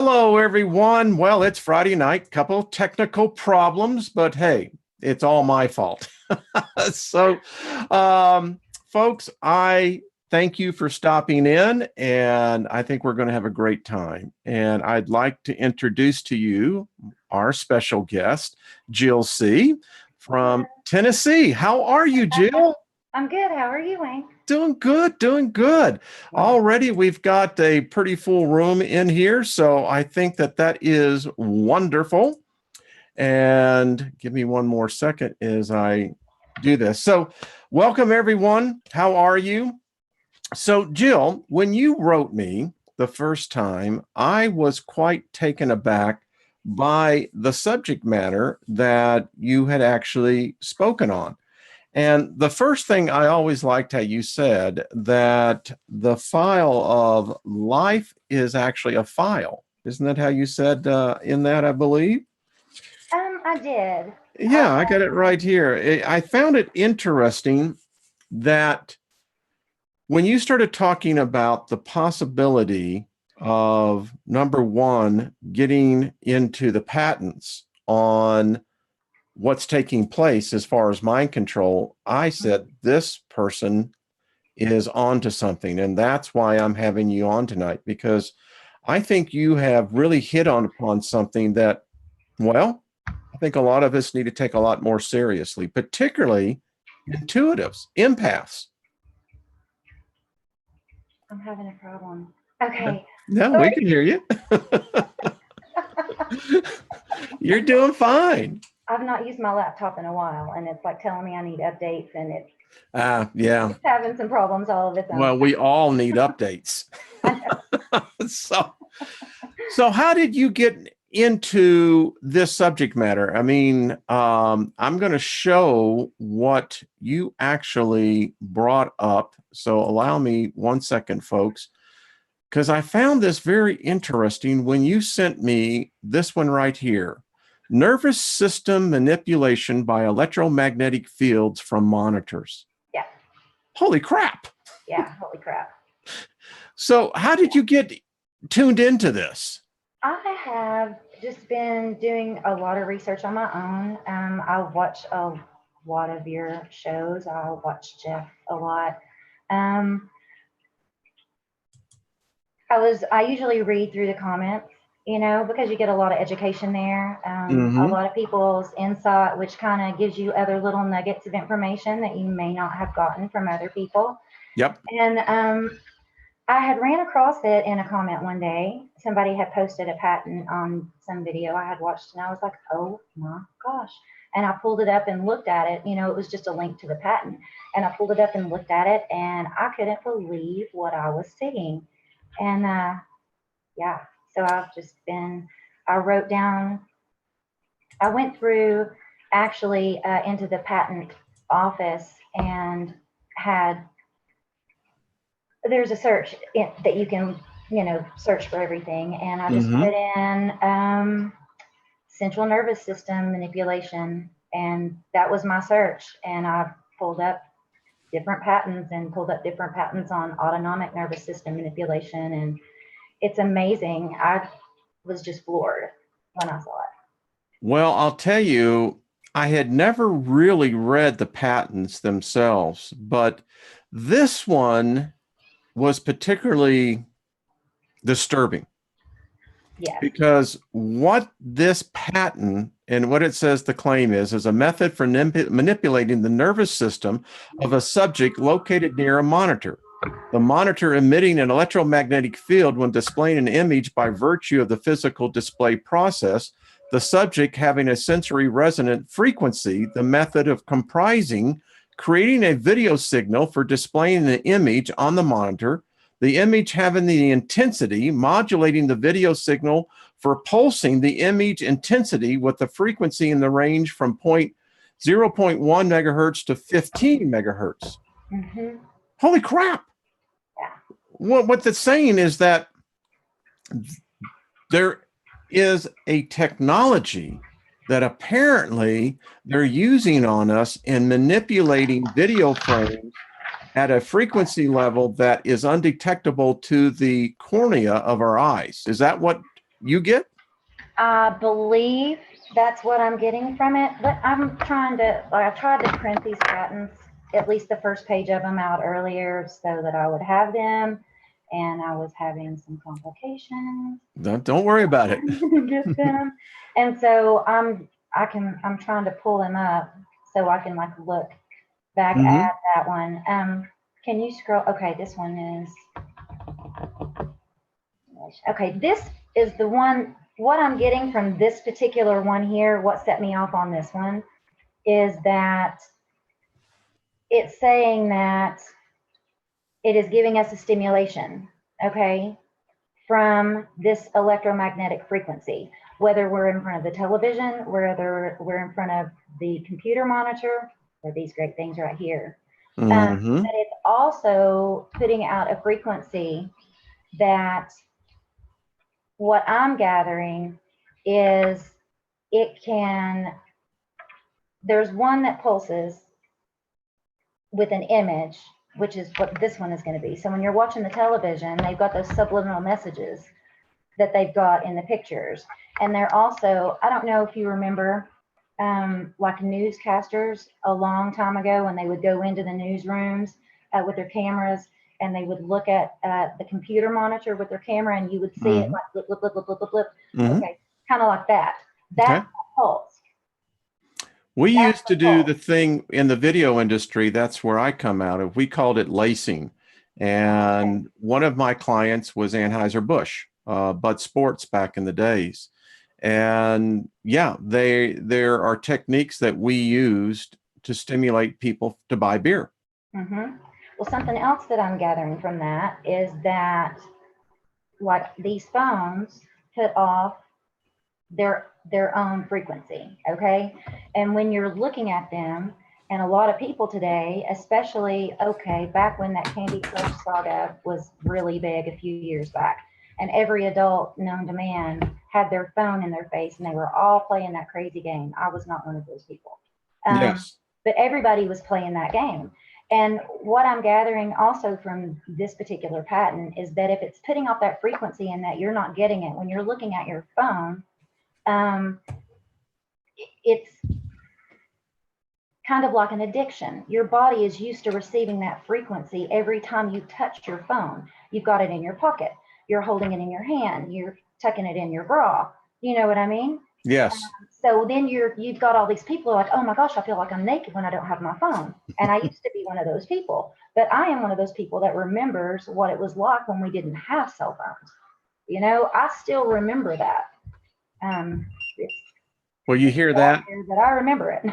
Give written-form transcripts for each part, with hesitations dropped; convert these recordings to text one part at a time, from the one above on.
Hello, everyone. Well, it's Friday night, couple technical problems, but hey, it's all my fault. so, um, Folks, I thank you for stopping in, and I think we're going to have a great time. And I'd like to introduce to you our special guest, Jill C. from Tennessee. How are you, Jill? I'm good. How are you, Wayne? Doing good, doing good. Already we've got a pretty full room in here, so I think that is wonderful. And give me one more second as I do this. So, welcome everyone. How are you? So, Jill, when you wrote me the first time, I was quite taken aback by the subject matter that you had actually spoken on. And the first thing I always liked how you said that the file of life is actually a file. Isn't that how you said in that, I believe? I did. Yeah, I got it right here. I found it interesting that when you started talking about the possibility of number one, getting into the patents on what's taking place as far as mind control, I said, this person is on to something. And that's why I'm having you on tonight, because I think you have really hit on upon something that, well, I think a lot of us need to take a lot more seriously, particularly intuitives, empaths. I'm having a problem. Okay. No, we can hear you. You're doing fine. I've not used my laptop in a while, and it's like telling me I need updates, and yeah. It's having some problems all of its own. Well, we all need updates. So how did you get into this subject matter? I mean, I'm going to show what you actually brought up. So allow me 1 second, folks, because I found this very interesting when you sent me this one right here. Nervous system manipulation by electromagnetic fields from monitors. Yeah. Holy crap. Yeah, holy crap. So how did you get tuned into this? I have just been doing a lot of research on my own. I watch a lot of your shows. I watch Jeff a lot. I usually read through the comments, because you get a lot of education there. A lot of people's insight, which kind of gives you other little nuggets of information that you may not have gotten from other people. Yep. And I had ran across it in a comment one day. Somebody had posted a patent on some video I had watched, and I was like, oh my gosh. And I pulled it up and looked at it. It was just a link to the patent. And I pulled it up and looked at it, and I couldn't believe what I was seeing. And yeah, so I wrote down, I went through actually into the patent office and there's a search that you can, search for everything. And I just put in central nervous system manipulation, and that was my search. And I pulled up different patents and pulled up different patents on autonomic nervous system manipulation. And it's amazing. I was just floored when I saw it. Well, I'll tell you, I had never really read the patents themselves, but this one was particularly disturbing. Yeah. Because what this patent and what it says the claim is a method for manipulating the nervous system of a subject located near a monitor. The monitor emitting an electromagnetic field when displaying an image by virtue of the physical display process, the subject having a sensory resonant frequency, the method of comprising, creating a video signal for displaying the image on the monitor, the image having the intensity, modulating the video signal for pulsing the image intensity with the frequency in the range from 0.1 megahertz to 15 megahertz. Holy crap. Yeah. What that's saying is that there is a technology that apparently they're using on us in manipulating video frames at a frequency level that is undetectable to the cornea of our eyes. Is that what you get? I believe that's what I'm getting from it, but I'm trying to, like, I tried to print these patents, at least the first page of them out earlier so that I would have them. And I was having some complications. Don't worry about it. Get them. And so I'm trying to pull them up so I can like look back at that one. Can you scroll? Okay, this one is, okay, this is the one. What I'm getting from this particular one here, what set me off on this one, is that it's saying that it is giving us a stimulation, okay, from this electromagnetic frequency, whether we're in front of the television, whether we're in front of the computer monitor, or these great things right here. But it's also putting out a frequency that, what I'm gathering is, there's one that pulses with an image, which is what this one is going to be. So when you're watching the television, they've got those subliminal messages that they've got in the pictures. And they're also, I don't know if you remember, like newscasters a long time ago when they would go into the newsrooms with their cameras, and they would look at the computer monitor with their camera, and you would see it like blip, blip, blip, blip, blip, blip, blip. Okay, kind of like that. That's a pulse. We used to do the thing in the video industry. That's where I come out of. We called it lacing. And one of my clients was Anheuser-Busch, Bud Sports back in the days. And yeah, there are techniques that we used to stimulate people to buy beer. Well, something else that I'm gathering from that is that, like, these phones put off their own frequency, okay? And when you're looking at them, and a lot of people today, especially, okay, back when that Candy Crush saga was really big a few years back, and every adult known to man had their phone in their face, and they were all playing that crazy game. I was not one of those people. Yes. But everybody was playing that game. And what I'm gathering also from this particular patent is that if it's putting off that frequency and that you're not getting it when you're looking at your phone, it's kind of like an addiction. Your body is used to receiving that frequency every time you touch your phone. You've got it in your pocket. You're holding it in your hand. You're tucking it in your bra. You know what I mean? Yes. So then you've got all these people like, oh my gosh, I feel like I'm naked when I don't have my phone. And I used to be one of those people, but I am one of those people that remembers what it was like when we didn't have cell phones. You know, I still remember that. Well, you hear that? But I remember it.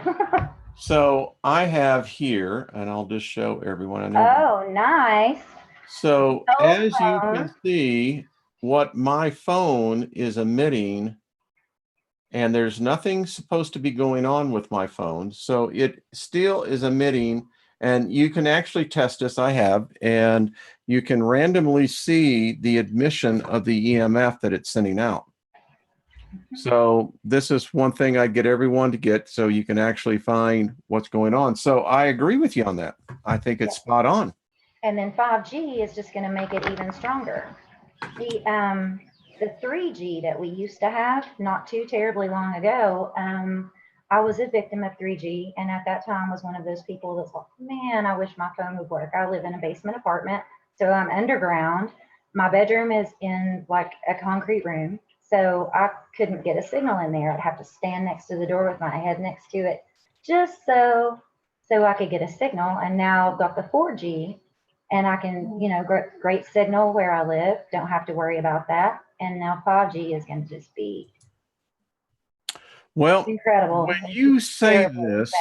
So I have here, and I'll just show everyone. Oh, nice. So as you can see, what my phone is emitting, and there's nothing supposed to be going on with my phone. So it still is emitting, and you can actually test this. I have, and you can randomly see the emission of the EMF that it's sending out. So this is one thing I get everyone to get, so you can actually find what's going on. So I agree with you on that. I think it's spot on. And then 5G is just going to make it even stronger. The 3G that we used to have not too terribly long ago, I was a victim of 3G, and at that time was one of those people that's like, man, I wish my phone would work. I live in a basement apartment, so I'm underground. My bedroom is in like a concrete room, so I couldn't get a signal in there. I'd have to stand next to the door with my head next to it just so I could get a signal. And now I've got the 4G, and I can, you know, great signal where I live. Don't have to worry about that. And now 5G is going to just be incredible. When you say this,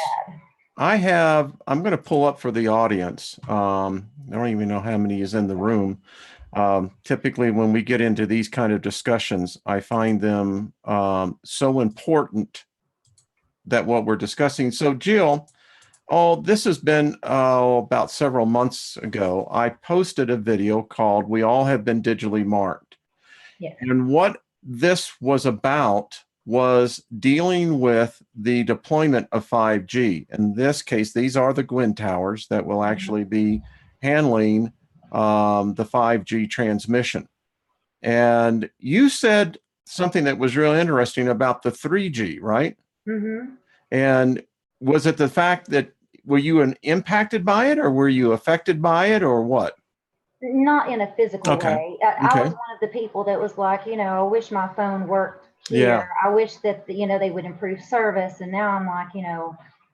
I'm going to pull up for the audience. I don't even know how many is in the room. Typically, when we get into these kind of discussions, I find them so important that what we're discussing. So, Jill, this has been about several months ago. I posted a video called "We All Have Been Digitally Marked." Yes. And what this was about was dealing with the deployment of 5G. In this case, these are the Gwyn towers that will actually be handling the 5G transmission. And you said something that was real interesting about the 3G, right? Mm-hmm. And was it the fact that were you impacted by it, or were you affected by it, or what? Not in a physical Okay. way. I Okay. was one of the people that was like, I wish my phone worked Yeah. here. I wish that, they would improve service. And now I'm like,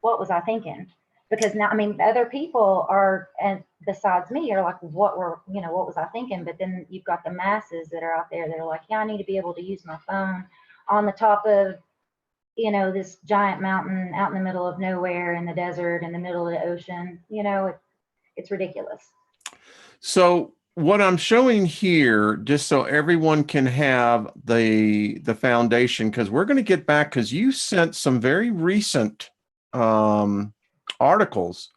what was I thinking? Because now, I mean, other people are, and besides me, are like, what was I thinking? But then you've got the masses that are out there that are like, yeah, I need to be able to use my phone on the top of, this giant mountain out in the middle of nowhere in the desert in the middle of the ocean. It's ridiculous. So what I'm showing here, just so everyone can have the foundation, because we're going to get back, because you sent some very recent articles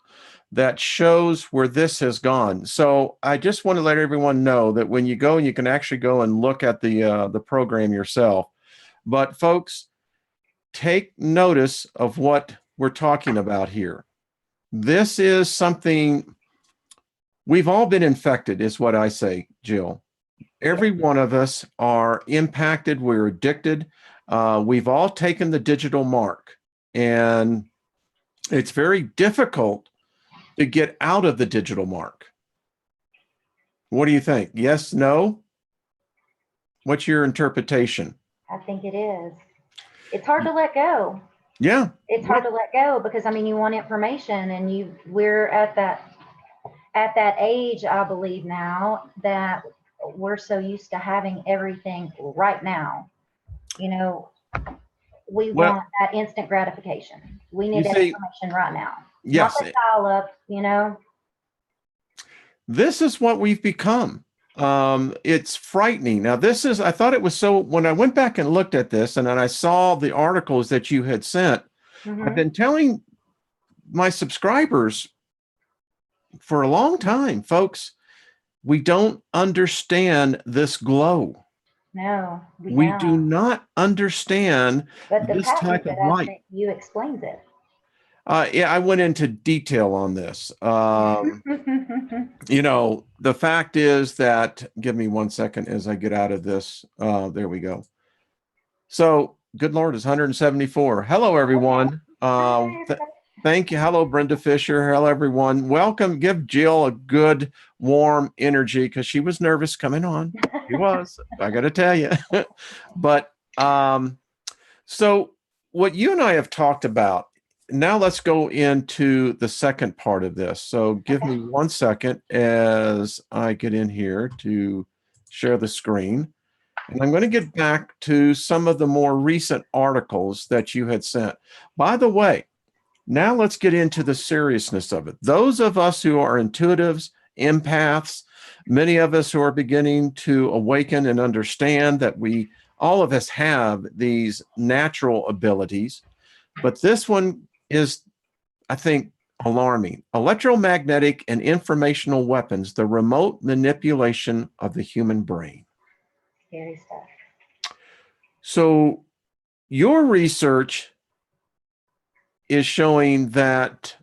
that shows where this has gone. So I just want to let everyone know that when you go, and you can actually go and look at the program yourself. But folks, take notice of what we're talking about here. This is something we've all been infected, is what I say, Jill. Every one of us are impacted. We're addicted. We've all taken the digital mark, and it's very difficult to get out of the digital mark. What do you think? Yes, no? What's your interpretation? I think it is. It's hard to let go. Yeah. It's hard to let go because, I mean, you want information, and we're at that age, I believe now, that we're so used to having everything right now. We Well, want that instant gratification. We you need that see, information right now. Not yes, the dial up. this is what we've become. It's frightening. Now, I thought it was so, when I went back and looked at this, and then I saw the articles that you had sent, I've been telling my subscribers for a long time, folks, we don't understand this glow. No, We don't. do not understand But the this patent type of that I light. sent you explains it. Yeah, I went into detail on this. The fact is that, give me 1 second as I get out of this. There we go. So, good Lord, it's 174. Hello, everyone. Thank you. Hello, Brenda Fisher. Hello, everyone. Welcome. Give Jill a good, warm energy, because she was nervous coming on. She was, I got to tell you. But so what you and I have talked about, now let's go into the second part of this. So give me 1 second as I get in here to share the screen. And I'm going to get back to some of the more recent articles that you had sent. By the way, now let's get into the seriousness of it. Those of us who are intuitives, empaths, many of us who are beginning to awaken and understand that all of us have these natural abilities, but this one is, I think, alarming. Electromagnetic and informational weapons, the remote manipulation of the human brain. Scary stuff. So your research is showing that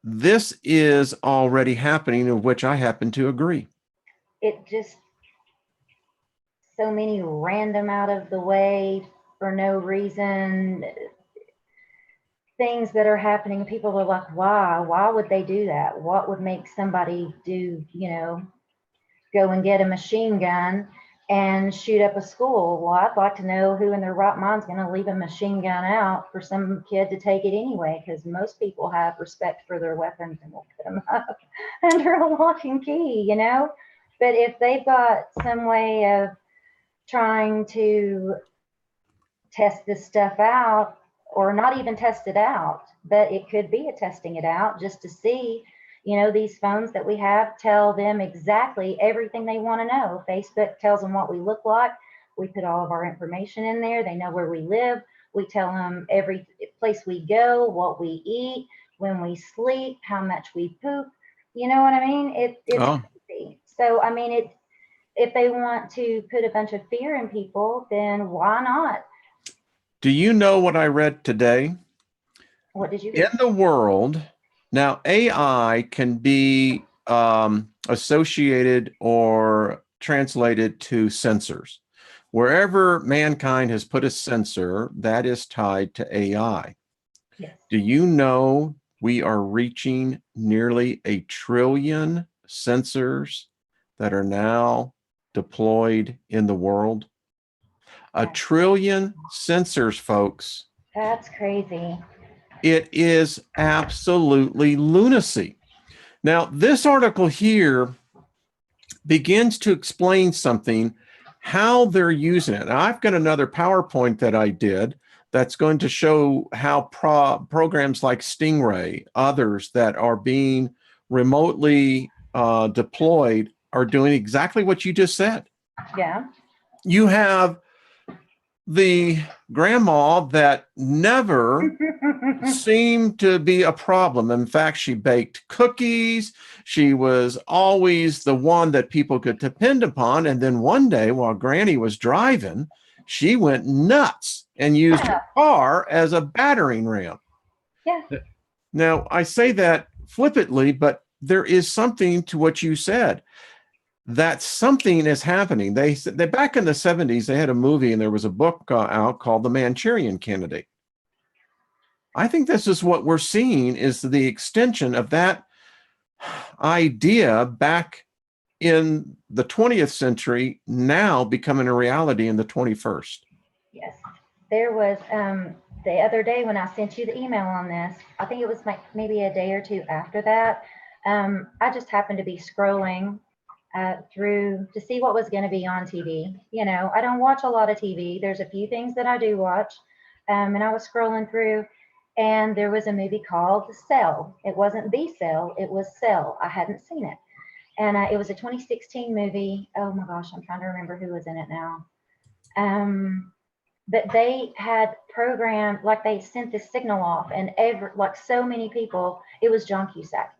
this is already happening, of which I happen to agree. It just, so many random, out of the way, for no reason, things that are happening. People are like, why would they do that? What would make somebody go and get a machine gun and shoot up a school? Well, I'd like to know who in their right mind is going to leave a machine gun out for some kid to take it anyway, because most people have respect for their weapons and will put them up under a lock and key. But if they've got some way of trying to test this stuff out, or not even test it out, but it could be a testing it out just to see, these phones that we have tell them exactly everything they want to know. Facebook tells them what we look like. We put all of our information in there. They know where we live. We tell them every place we go, what we eat, when we sleep, how much we poop. You know what I mean? It's crazy. So, I mean, if they want to put a bunch of fear in people, then why not? Do you know what I read today? What did you read? In the world, now AI can be associated or translated to sensors. Wherever mankind has put a sensor, that is tied to AI. Yes. Do you know we are reaching nearly 1 trillion sensors that are now deployed in the world? 1 trillion sensors, folks. That's crazy. It is absolutely lunacy. Now, this article here begins to explain something, how they're using it. Now, I've got another PowerPoint that I did that's going to show how programs like Stingray, others that are being remotely deployed, are doing exactly what you just said. Yeah. You have the grandma that never seemed to be a problem. In fact, she baked cookies. She was always the one that people could depend upon. And then one day, while Granny was driving, she went nuts and used her car as a battering ram. Yeah. Now, I say that flippantly, but there is something to what you said. That something is happening. They back in the 70s, they had a movie and there was a book out called The Manchurian Candidate. I think this is what we're seeing, is the extension of that idea back in the 20th century, now becoming a reality in the 21st. Yes. There was the other day when I sent you the email on this, I think it was like maybe a day or two after that. I just happened to be scrolling through to see what was going to be on TV. You know, I don't watch a lot of TV. There's a few things that I do watch. And I was scrolling through, and there was a movie called Cell. It wasn't The Cell, it was Cell. I hadn't seen it. And it was a 2016 movie. Oh my gosh, I'm trying to remember who was in it now. But they had programmed, like they sent this signal off, and like so many people, it was John Cusack.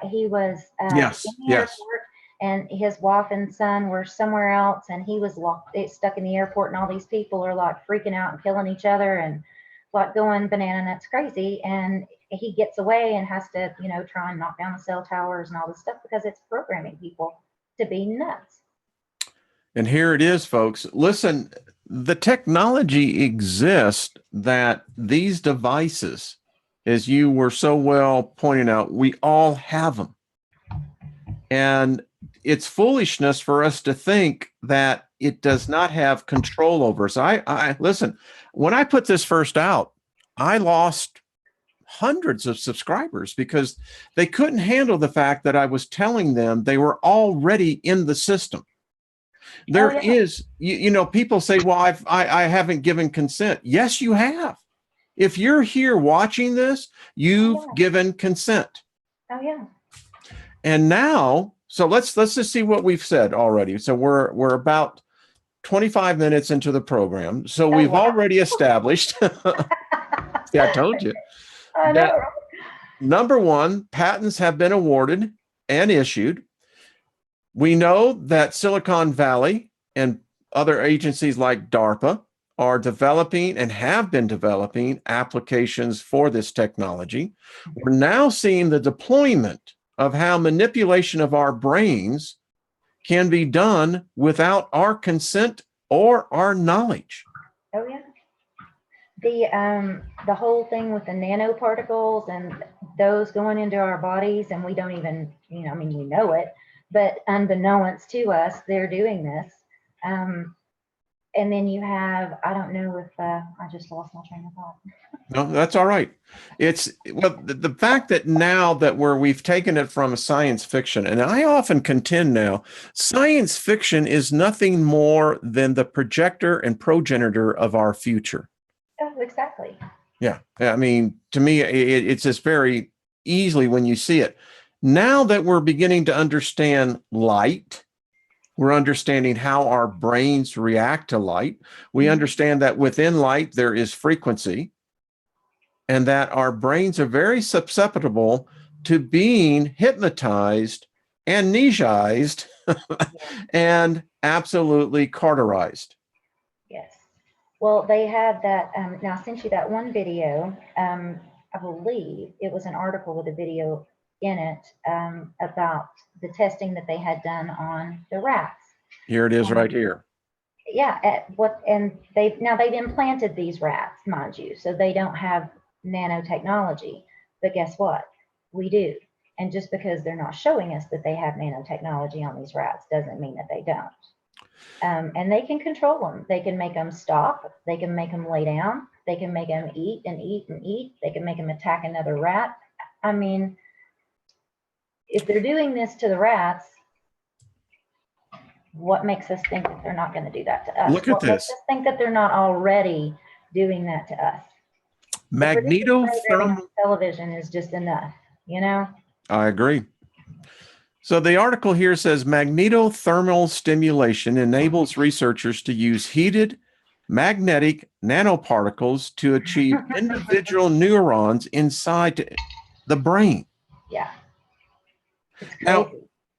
He was Yes, in the airport, and his wife and son were somewhere else, and he was stuck in the airport, and all these people are like freaking out and killing each other and like going banana nuts crazy. And he gets away and has to, you know, try and knock down the cell towers and all this stuff because it's programming people to be nuts. And here it is, folks. Listen, the technology exists that these devices, as you were so well pointing out, we all have them. And it's foolishness for us to think that it does not have control over us. I listen, when I put this first out, I lost hundreds of subscribers because they couldn't handle the fact that I was telling them they were already in the system. There is, you know, people say, well, I haven't given consent. Yes, you have. If you're here watching this, you've given consent. Oh yeah. And now, so let's just see what we've said already. So we're about 25 minutes into the program. So we've already established. Yeah, I told you. I know. Number one, patents have been awarded and issued. We know that Silicon Valley and other agencies like DARPA are developing and have been developing applications for this technology. We're now seeing the deployment of how manipulation of our brains can be done without our consent or our knowledge. Oh yeah. The whole thing with the nanoparticles and those going into our bodies, and we don't even, you know, I mean, we know it, but unbeknownst to us, they're doing this. And then you have, I don't know if I just lost my train of thought. No, that's all right. It's, well, the fact that now that we've taken it from a science fiction, and I often contend now, science fiction is nothing more than the projector and progenitor of our future. Oh, exactly. Yeah. I mean, to me, it's just very easily when you see it. Now that we're beginning to understand light, we're understanding how our brains react to light. We understand that within light, there is frequency, and that our brains are very susceptible to being hypnotized, amnesiaized, and absolutely cauterized. Yes. Well, they had that. Now, I sent you that one video. I believe it was an article with a video in it about the testing that they had done on the rats. Here it is right here. Yeah, and they've implanted these rats, mind you, so they don't have nanotechnology. But guess what? We do. And just because they're not showing us that they have nanotechnology on these rats doesn't mean that they don't. And they can control them. They can make them stop. They can make them lay down. They can make them eat and eat and eat. They can make them attack another rat. I mean, if they're doing this to the rats, what makes us think that they're not going to do that to us? Look at what makes this. us think that they're not already doing that to us? Magnetothermal. Television is just enough, you know? I agree. So the article here says magnetothermal stimulation enables researchers to use heated magnetic nanoparticles to achieve individual neurons inside the brain. Yeah. It's crazy. Now,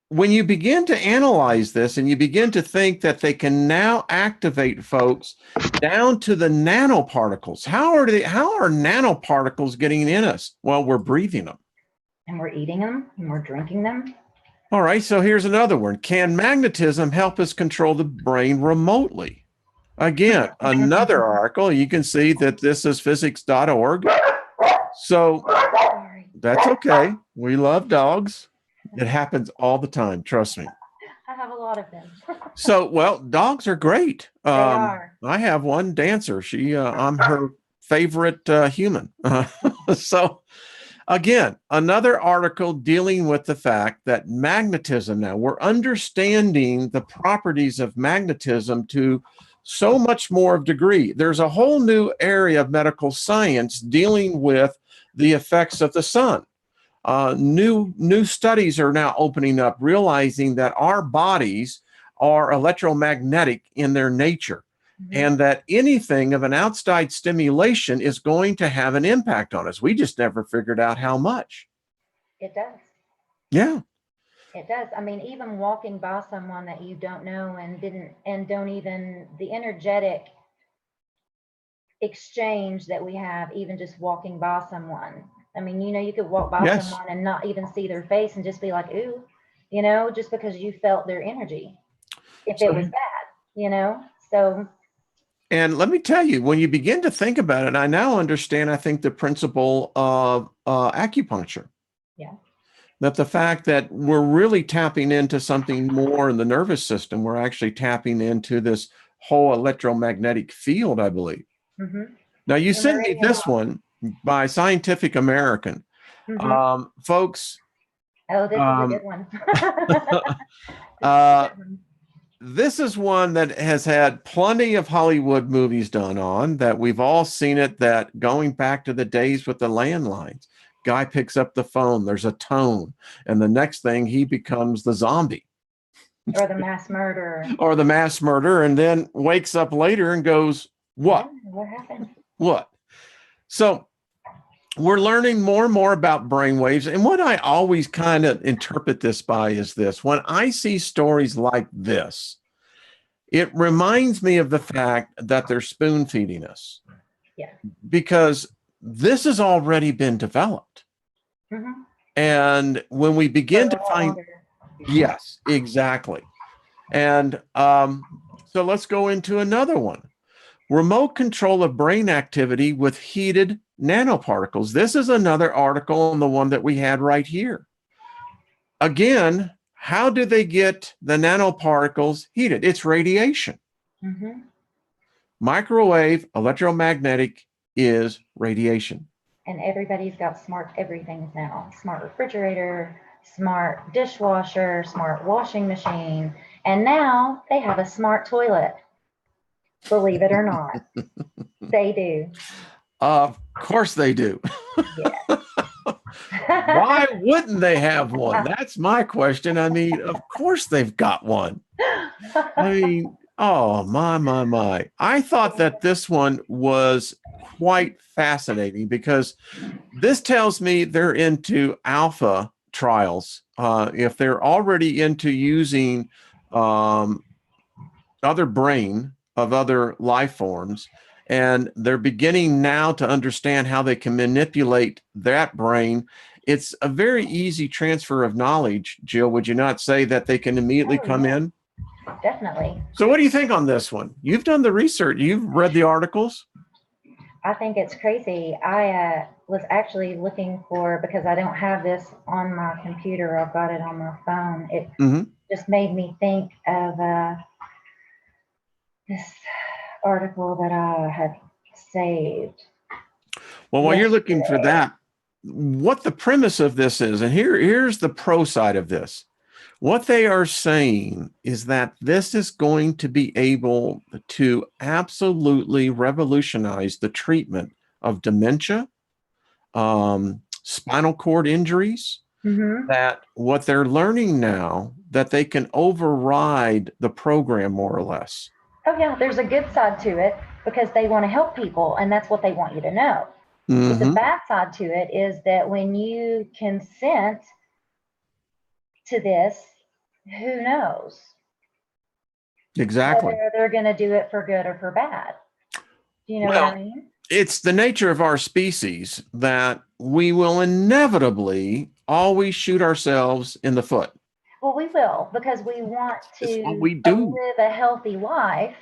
when you begin to analyze this and you begin to think that they can now activate folks down to the nanoparticles, how are nanoparticles getting in us? Well, we're breathing them. And we're eating them and we're drinking them. All right, so here's another one. Can magnetism help us control the brain remotely? Again, another article. You can see that this is physics.org. So that's okay. We love dogs. It happens all the time. Trust me. I have a lot of them. So, well, dogs are great. They are. I have one, Dancer. I'm her favorite human. So, again, another article dealing with the fact that magnetism, now we're understanding the properties of magnetism to so much more of degree. There's a whole new area of medical science dealing with the effects of the sun. New studies are now opening up, realizing that our bodies are electromagnetic in their nature, and that anything of an outside stimulation is going to have an impact on us. We just never figured out how much. It does. Yeah. It does. I mean, even walking by someone that you don't know and don't even, the energetic exchange that we have, even just walking by someone. I mean, you could walk by someone and not even see their face and just be like, ooh, just because you felt their energy, if it was bad, so. And let me tell you, when you begin to think about it, I now understand, I think, the principle of acupuncture. Yeah. That the fact that we're really tapping into something more in the nervous system, we're actually tapping into this whole electromagnetic field, I believe. Now, you sent me this one by Scientific American. Folks. Oh, this is a good one. This is one that has had plenty of Hollywood movies done on, that we've all seen it, that going back to the days with the landlines, guy picks up the phone, there's a tone, and the next thing he becomes the zombie. Or the mass murderer. Or the mass murderer, and then wakes up later and goes, what? What happened? What? So we're learning more and more about brainwaves. And what I always kind of interpret this by is this. When I see stories like this, it reminds me of the fact that they're spoon feeding us. Yeah. Because this has already been developed. And when we begin to find, yes, exactly. And so let's go into another one. Remote control of brain activity with heated nanoparticles. This is another article on the one that we had right here. Again, how do they get the nanoparticles heated? It's radiation. Microwave electromagnetic is radiation. And everybody's got smart everythings now. Smart refrigerator, smart dishwasher, smart washing machine, and now they have a smart toilet. Believe it or not. They do. Of course they do. Yeah. Why wouldn't they have one? That's my question. I mean, of course they've got one. I mean, oh, my. I thought that this one was quite fascinating, because this tells me they're into alpha trials. If they're already into using other brain of other life forms, and they're beginning now to understand how they can manipulate that brain, it's a very easy transfer of knowledge. Jill, would you not say that they can immediately come in? definitely. So what do you think on this one? You've done the research. You've read the articles. I think it's crazy. I was actually looking for, because I don't have this on my computer, I've got it on my phone. It Mm-hmm. just made me think of this article that I had saved. Well, while you're looking for yesterday. that, what the premise of this is, and here's the pro side of this. What they are saying is that this is going to be able to absolutely revolutionize the treatment of dementia, spinal cord injuries, Mm-hmm. that what they're learning now, that they can override the program more or less. Oh yeah, there's a good side to it because they want to help people, and that's what they want you to know. But the Mm-hmm. bad side to it is that when you consent to this, who knows Exactly. whether they're going to do it for good or for bad. Do you know what I Well, mean? it's the nature of our species that we will inevitably always shoot ourselves in the foot. Well, we will, because we want It's what to we do. live a healthy life,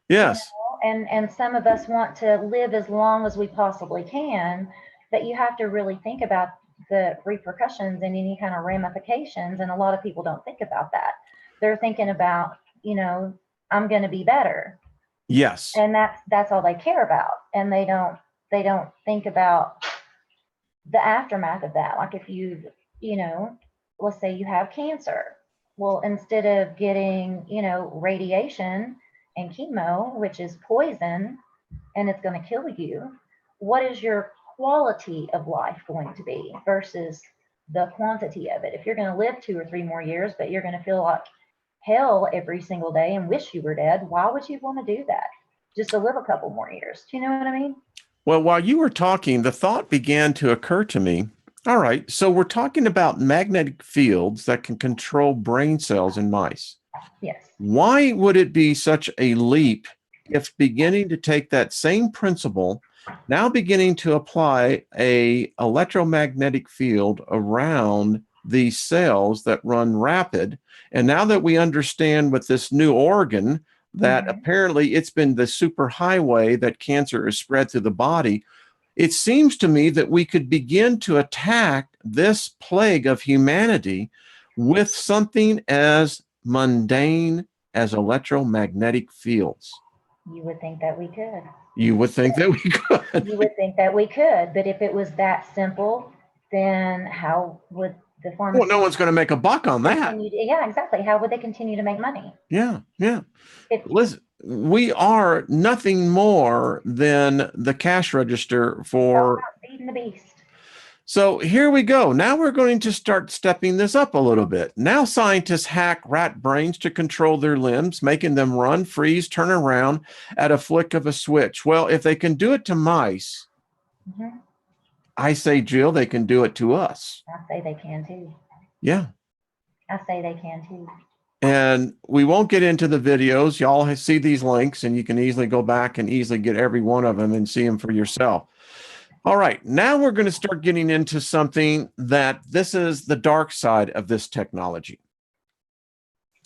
you Yes. know, and some of us want to live as long as we possibly can, but you have to really think about the repercussions and any kind of ramifications, and a lot of people don't think about that. They're thinking about, I'm going to be better, Yes. and that's all they care about, and they don't think about the aftermath of that. Like if you know let's say you have cancer, well, instead of getting radiation and chemo, which is poison and it's going to kill you, what is your quality of life going to be versus the quantity of it? If you're going to live 2 or 3 more years, but you're going to feel like hell every single day and wish you were dead, why would you want to do that just to live a couple more years? Do you know what I mean? Well, while you were talking, the thought began to occur to me. All right. So we're talking about magnetic fields that can control brain cells in mice. Yes. Why would it be such a leap if beginning to take that same principle, now beginning to apply a electromagnetic field around these cells that run rapid? And now that we understand with this new organ that Mm-hmm. apparently it's been the super highway that cancer is spread through the body, it seems to me that we could begin to attack this plague of humanity with something as mundane as electromagnetic fields. You would think that we could. You would think that we could. You would think that we could, but if it was that simple, then how would the Well, no pharmaceutical one's going to make a buck on that. continue yeah, exactly. How would they continue to make money? Yeah, yeah. It, Listen, we are nothing more than the cash register all for. about feeding the beast. So here we go. Now we're going to start stepping this up a little bit. Now scientists hack rat brains to control their limbs, making them run, freeze, turn around at a flick of a switch. Well, if they can do it to mice, Mm-hmm. I say, Jill, they can do it to us. I say they can too. Yeah. I say they can too. And we won't get into the videos. Y'all see these links and you can easily go back and easily get every one of them and see them for yourself. All right, now we're going to start getting into something that this is the dark side of this technology.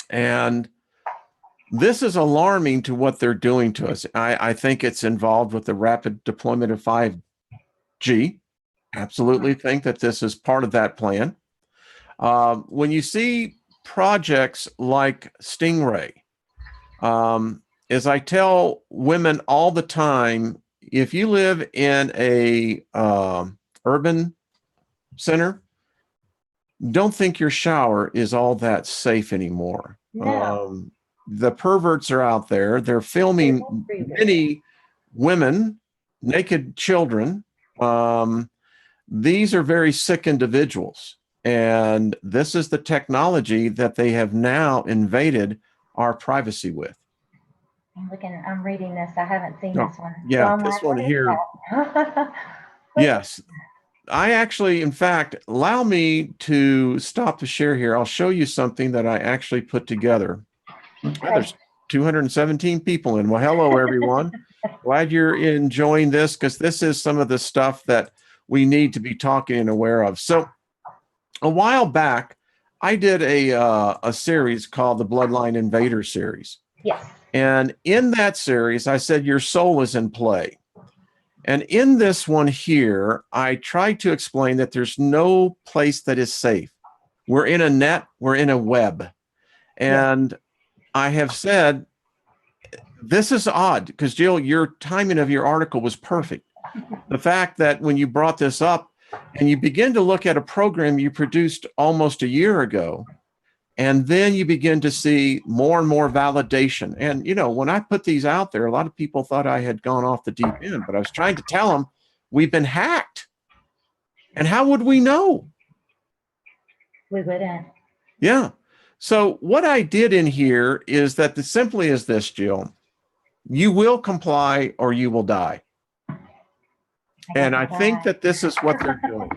And this is alarming to what they're doing to us. I think it's involved with the rapid deployment of 5G. Absolutely think that this is part of that plan. When you see projects like Stingray, as I tell women all the time, if you live in a urban center, don't think your shower is all that safe anymore. No. The perverts are out there. They're filming many women, naked children. These are very sick individuals. And this is the technology that they have now invaded our privacy with. I'm reading this. I haven't seen this one. Yeah, So this like, one here. Yes. I actually, in fact, allow me to stop the share here. I'll show you something that I actually put together. Okay. There's 217 people in. Well, hello, everyone. Glad you're enjoying this because this is some of the stuff that we need to be talking and aware of. So a while back, I did a series called the Bloodline Invader series. Yes. And in that series, I said your soul is in play. And in this one here, I tried to explain that there's no place that is safe. We're in a net, we're in a web. And I have said, this is odd because Jill, your timing of your article was perfect. The fact that when you brought this up and you begin to look at a program you produced almost a year ago, and then you begin to see more and more validation. And, you know, when I put these out there, a lot of people thought I had gone off the deep end, but I was trying to tell them we've been hacked. And how would we know? We wouldn't. Yeah. So what I did in here is that simply is this, Jill, you will comply or you will die. And I think that this is what they're doing.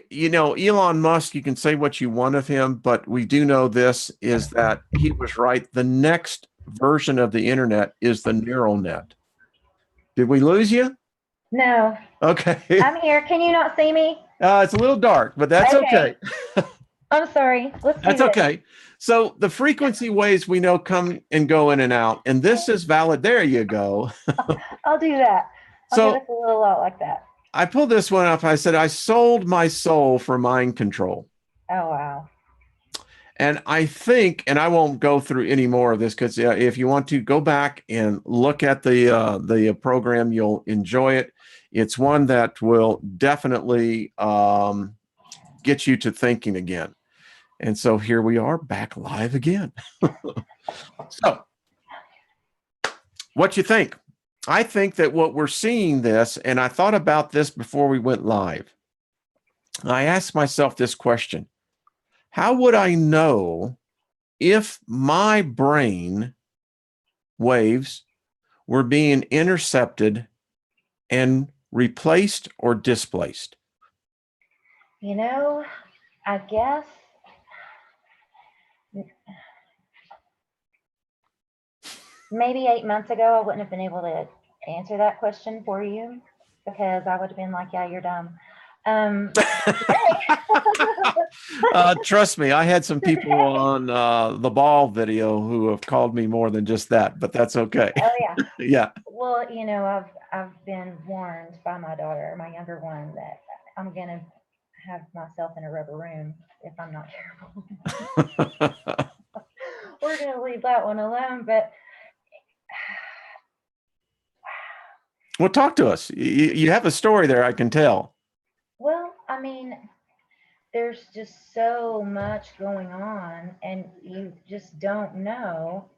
You know, Elon Musk, you can say what you want of him, but we do know this is that he was right. The next version of the internet is the neural net. Did we lose you? No. Okay. I'm here. Can you not see me? It's a little dark, but that's okay. I'm sorry. That's okay. So the frequency waves we know come and go in and out, and this is valid. There you go. I'll do that. I'll give us a little out like that. I pulled this one up. I said, I sold my soul for mind control. Oh, wow. And I think, and I won't go through any more of this because if you want to go back and look at the program, you'll enjoy it. It's one that will definitely get you to thinking again. And so here we are back live again. So what you think? I think that what we're seeing this, and I thought about this before we went live. I asked myself this question. How would I know if my brain waves were being intercepted and replaced or displaced? You know, I guess maybe 8 months ago, I wouldn't have been able to answer that question for you because I would have been like, yeah, you're dumb. Trust me, I had some people on the ball video who have called me more than just that, but that's okay. Oh yeah. Yeah. Well, you know, I've been warned by my daughter, my younger one, that I'm gonna have myself in a rubber room if I'm not careful. We're gonna leave that one alone, but well, talk to us. You have a story there, I can tell. Well, I mean, there's just so much going on and you just don't know.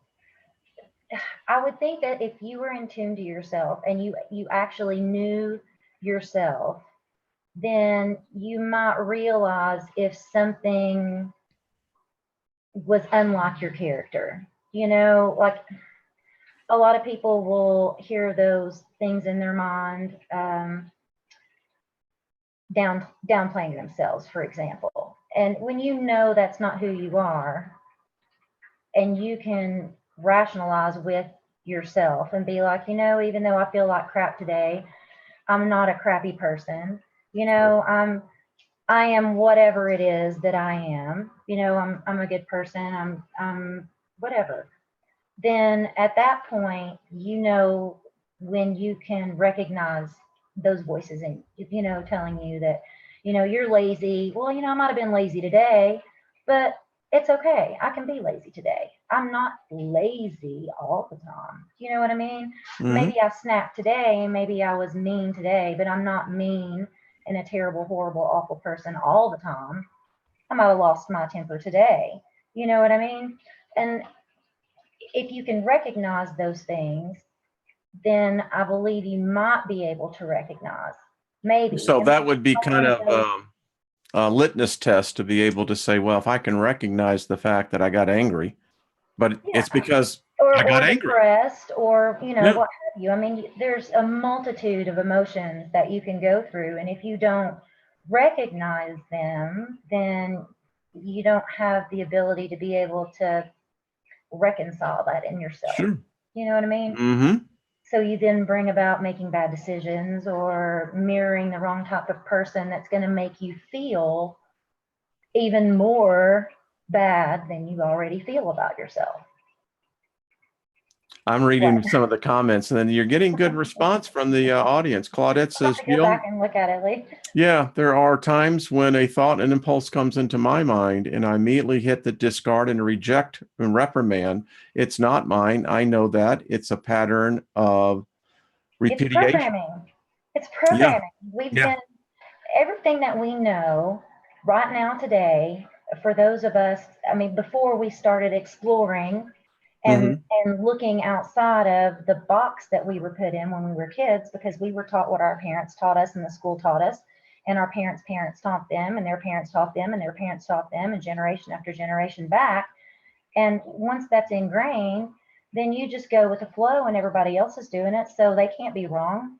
I would think that if you were in tune to yourself and you actually knew yourself, then you might realize if something was unlike your character. You know, like a lot of people will hear those things in their mind, downplaying themselves, for example. And when you know that's not who you are, and you can rationalize with yourself and be like, you know, even though I feel like crap today, I'm not a crappy person. You know, I am whatever it is that I am. You know, I'm a good person. I'm whatever. Then at that point, you know, when you can recognize those voices and, you know, telling you that, you know, you're lazy. Well, you know, I might have been lazy today, but it's okay. I can be lazy today. I'm not lazy all the time. You know what I mean? Mm-hmm. Maybe I snapped today. Maybe I was mean today, but I'm not mean and a terrible, horrible, awful person all the time. I might have lost my temper today. You know what I mean? And if you can recognize those things, then I believe you might be able to recognize maybe. So that would be kind of a litmus test to be able to say, well, if I can recognize the fact that I got angry, but it's because I got angry, depressed, or you know, what have you. I mean, there's a multitude of emotions that you can go through, and if you don't recognize them, then you don't have the ability to be able to reconcile that in yourself. Sure. You know what I mean? Mm-hmm. So you then bring about making bad decisions or mirroring the wrong type of person that's going to make you feel even more bad than you already feel about yourself. I'm reading some of the comments, and then you're getting good response from the audience. Claudette I'll have says, to go back and look at it later. yeah, there are times when a thought and impulse comes into my mind, and I immediately hit the discard and reject and reprimand. It's not mine. I know that. It's a pattern of It's repudiation. programming. It's programming. We've Yeah. been, everything that we know right now today, for those of us, I mean, before we started exploring and looking outside of the box that we were put in when we were kids, because we were taught what our parents taught us and the school taught us, and our parents' parents taught them, and their parents taught them, and their parents taught them, and generation after generation back. And once that's ingrained, then you just go with the flow and everybody else is doing it, so they can't be wrong.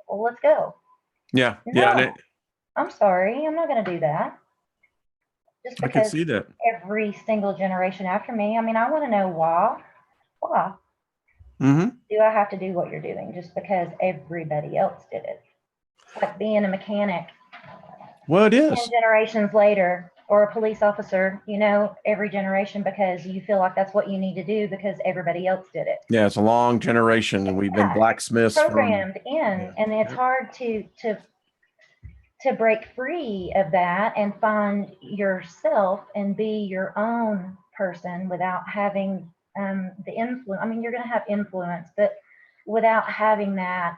Well, let's go. Yeah. No, Yeah. I'm sorry, I'm not going to do that. Just I can because see that. every single generation after me, I mean, I want to know why. Why? Mm-hmm. Do I have to do what you're doing just because everybody else did it? It's like being a mechanic Well, it 10 is. generations later, or a police officer, you know, every generation, because you feel like that's what you need to do because everybody else did it. Yeah, it's a long generation, and we've been blacksmiths Programmed in, and it's hard to break free of that and find yourself and be your own person without having the influence. I mean, you're going to have influence, but without having that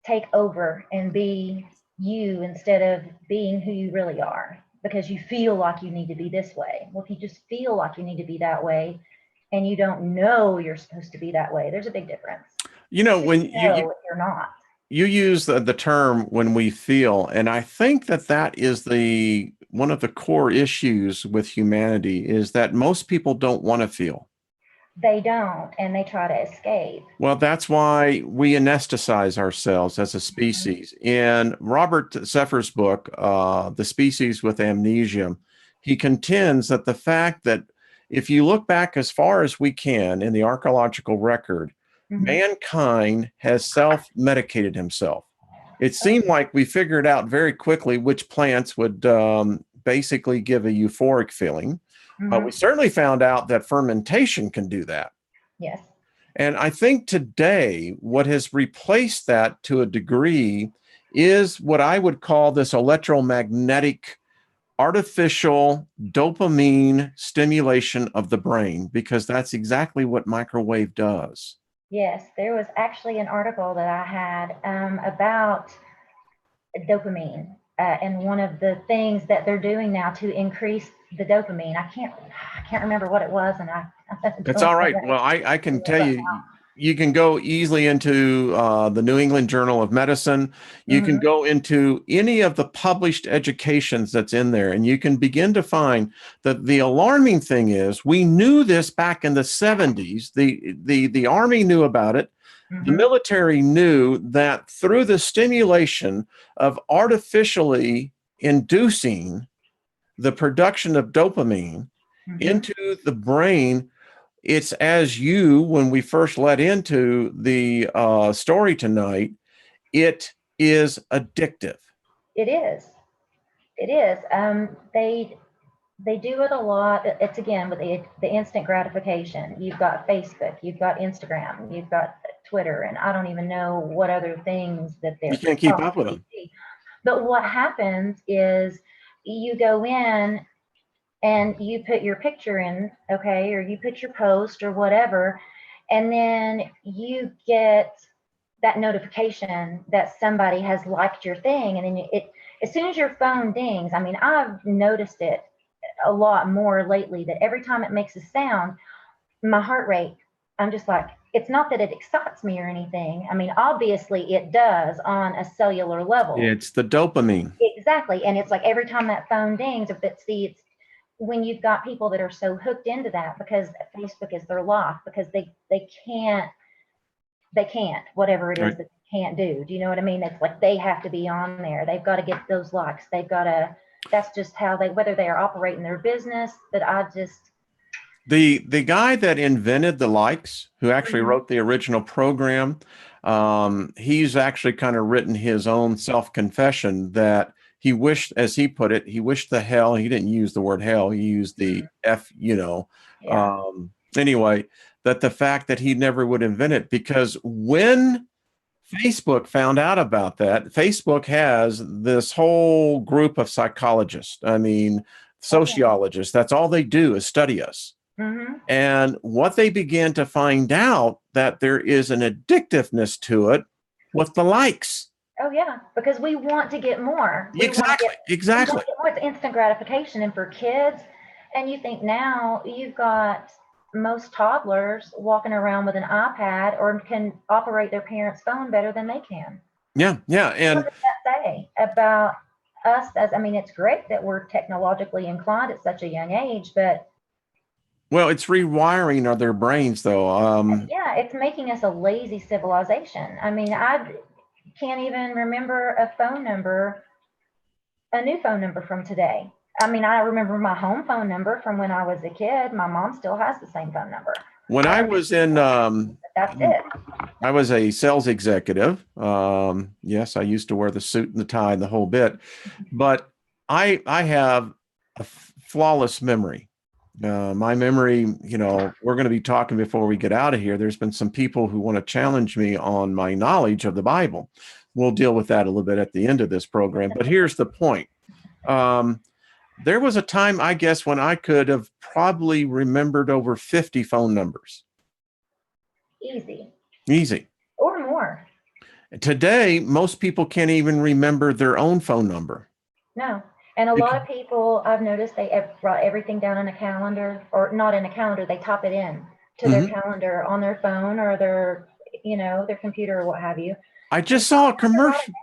take over and be you instead of being who you really are, because you feel like you need to be this way. Well, if you just feel like you need to be that way and you don't know you're supposed to be that way, there's a big difference. You know, when if you're not. You use the term "when we feel," and I think that is one of the core issues with humanity, is that most people don't want to feel. They don't, and they try to escape. Well, that's why we anesthetize ourselves as a species. In Robert Zephyrs' book, The Species with Amnesia, he contends that the fact that if you look back as far as we can in the archaeological record, mankind has self-medicated himself. It seemed like we figured out very quickly which plants would basically give a euphoric feeling. We certainly found out that fermentation can do that. Yes. And I think today, what has replaced that to a degree is what I would call this electromagnetic artificial dopamine stimulation of the brain, because that's exactly what microwave does. Yes, there was actually an article that I had about dopamine, and one of the things that they're doing now to increase the dopamine. I can't remember what it was, and It's all right. Well, I can tell you, you can go easily into the New England Journal of Medicine. You can go into any of the published educations that's in there, and you can begin to find that the alarming thing is we knew this back in the 70s. The Army knew about it. The military knew that through the stimulation of artificially inducing the production of dopamine into the brain, it's as when we first led into the story tonight, it is addictive. It is. It is. They do it a lot. It's again with the instant gratification. You've got Facebook, you've got Instagram, you've got Twitter, and I don't even know what other things that they're. You can't keep up with them. But what happens is you go in and you put your picture in, okay, or you put your post or whatever, and then you get that notification that somebody has liked your thing, and then as soon as your phone dings, I mean, I've noticed it a lot more lately that every time it makes a sound, my heart rate, I'm just like, it's not that it excites me or anything. I mean, obviously it does on a cellular level. It's the dopamine. Exactly. And it's like every time that phone dings, it's when you've got people that are so hooked into that because Facebook is their life, because they can't, whatever it is that they can't do. Do you know what I mean? It's like they have to be on there. They've got to get those likes. They've got to, that's just how whether they are operating their business, but I just. The guy that invented the likes, who actually wrote the original program, he's actually kind of written his own self-confession that he wished, as he put it, he wished the hell, he didn't use the word hell, he used the F, Yeah. anyway, that the fact that he never would invent it, because when Facebook found out about that, Facebook has this whole group of psychologists. I mean, sociologists. That's all they do is study us. Mm-hmm. And what they began to find out that there is an addictiveness to it with the likes. Oh yeah, because we want to get more. Exactly. We want to get more. It's instant gratification, and for kids, and you think now you've got most toddlers walking around with an iPad or can operate their parents' phone better than they can. Yeah, yeah. And what does that say about us? I mean, it's great that we're technologically inclined at such a young age, but well, it's rewiring of their brains, though. yeah, it's making us a lazy civilization. I mean, I can't even remember a new phone number from today. I mean, I remember my home phone number from when I was a kid. My mom still has the same phone number. When I was in, that's it. I was a sales executive. Yes, I used to wear the suit and the tie and the whole bit, but I have a flawless memory. My memory, we're going to be talking before we get out of here. There's been some people who want to challenge me on my knowledge of the Bible. We'll deal with that a little bit at the end of this program. But here's the point. There was a time, I guess, when I could have probably remembered over 50 phone numbers. Easy. Or more. Today, most people can't even remember their own phone number. No. And a lot of people, I've noticed, they brought everything down in a calendar, or not in a calendar, they type it in to their calendar on their phone or their computer or what have you. I just saw a commercial.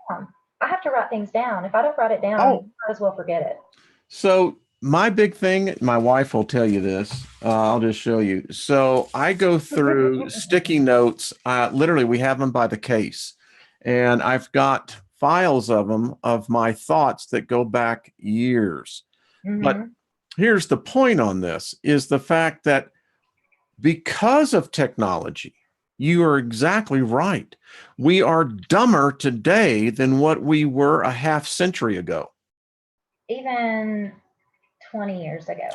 I have to write things down. If I don't write it down, I might as well forget it. So my big thing, my wife will tell you this. I'll just show you. So I go through sticky notes. Literally, we have them by the case. And I've got files of them, of my thoughts that go back years. Mm-hmm. But here's the point on this, is the fact that because of technology, you are exactly right. We are dumber today than what we were a half century ago. Even 20 years ago.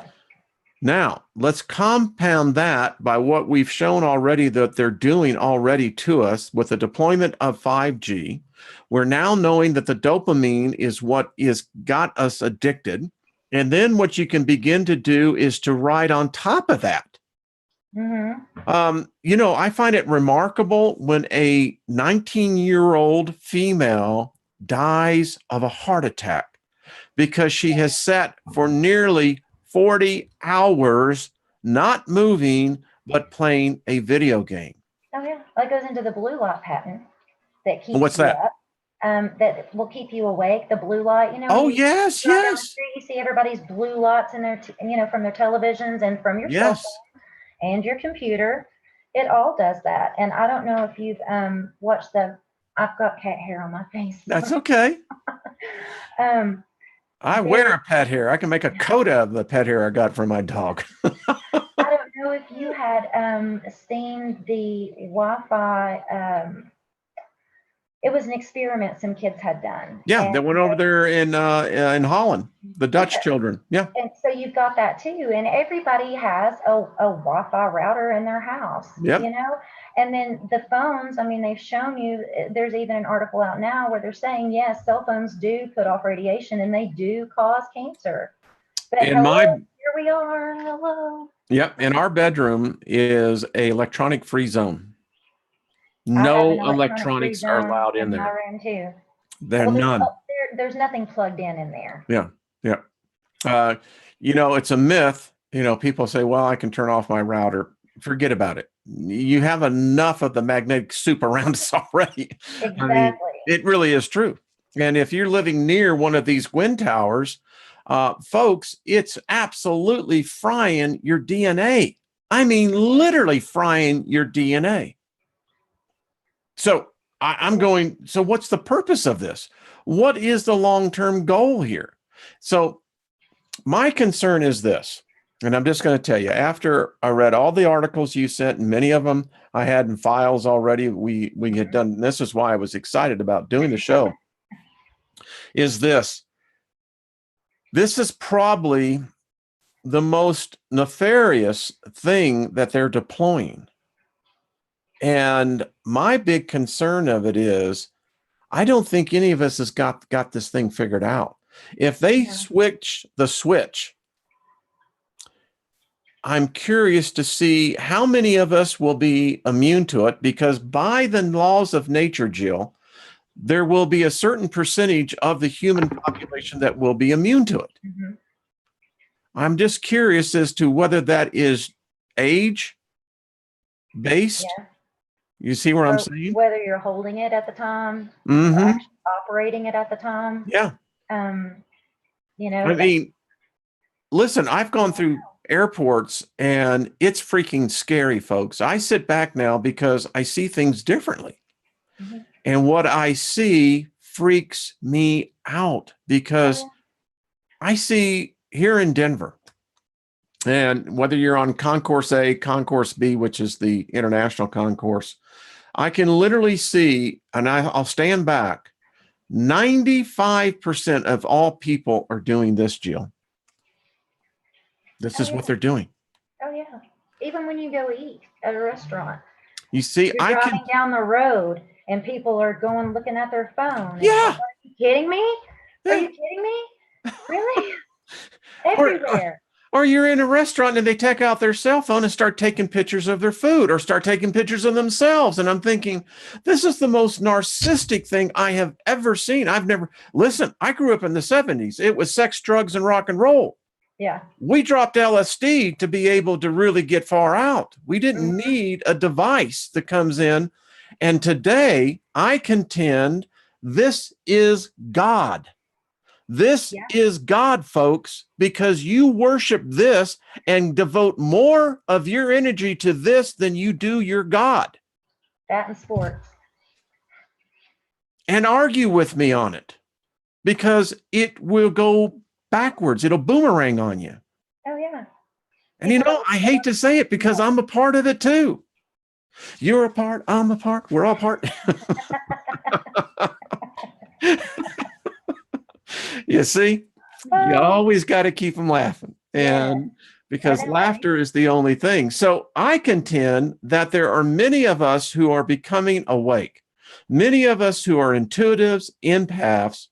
Now, let's compound that by what we've shown already that they're doing already to us with the deployment of 5G. We're now knowing that the dopamine is what is got us addicted. And then what you can begin to do is to ride on top of that. Mm-hmm. I find it remarkable when a 19-year-old female dies of a heart attack because she has sat for nearly 40 hours, not moving, but playing a video game. Oh, yeah. That goes into the blue light pattern that keeps What's that? Up, that will keep you awake, the blue light. Oh, yes. You see everybody's blue lights in their, from their televisions and from your cell phone and your computer. It all does that. And I don't know if you've watched I've got cat hair on my face. That's okay. I wear a pet hair. I can make a coat out of the pet hair I got from my dog. I don't know if you had seen the Wi-Fi. It was an experiment some kids had done. Yeah, that went over there in Holland, the Dutch children. Yeah. And so you've got that too. And everybody has a Wi-Fi router in their house, And then the phones, they've shown you, there's even an article out now where they're saying, yes, cell phones do put off radiation and they do cause cancer. But here we are. Hello. Yep. In our bedroom is a electronic free zone. No electronics are allowed in there. My room too. There's none. There's nothing plugged in there. Yeah. Yeah. It's a myth. People say, well, I can turn off my router. Forget about it. You have enough of the magnetic soup around us already. Exactly. It really is true. And if you're living near one of these wind towers, folks, it's absolutely frying your DNA. Literally frying your DNA. So so what's the purpose of this? What is the long-term goal here? So my concern is this. And I'm just going to tell you, after I read all the articles you sent, and many of them I had in files already, we had done, this is why I was excited about doing the show, is this. This is probably the most nefarious thing that they're deploying. And my big concern of it is, I don't think any of us has got this thing figured out. If they switch the switch, I'm curious to see how many of us will be immune to it, because by the laws of nature, Jill, there will be a certain percentage of the human population that will be immune to it. Mm-hmm. I'm just curious as to whether that is age based. Yeah. You see where I'm saying? Whether you're holding it at the time, Mm-hmm. or actually operating it at the time. Yeah. You know, I mean, listen, I've gone through airports and it's freaking scary, folks. I sit back now because I see things differently. Mm-hmm. And what I see freaks me out, because I see here in Denver, and whether you're on Concourse A, Concourse B, which is the international concourse, I can literally see, and I'll stand back, 95% of all people are doing this, Jill. This is what they're doing. Oh, yeah. Even when you go eat at a restaurant. You see, you're driving down the road and people are going looking at their phone. Yeah. Like, are you kidding me? Yeah. Are you kidding me? Really? Everywhere. Or you're in a restaurant and they take out their cell phone and start taking pictures of their food, or start taking pictures of themselves. And I'm thinking, this is the most narcissistic thing I have ever seen. Listen, I grew up in the 70s. It was sex, drugs, and rock and roll. Yeah. We dropped LSD to be able to really get far out. We didn't need a device that comes in. And today, I contend this is God. This is God, folks, because you worship this and devote more of your energy to this than you do your God. That and sports. And argue with me on it, because it will go backwards. It'll boomerang on you. Oh, yeah. And you know, I hate to say it because I'm a part of it too. You're a part, I'm a part, we're all part. You see, you always got to keep them laughing. And because laughter is the only thing. So I contend that there are many of us who are becoming awake. Many of us who are intuitives, empaths,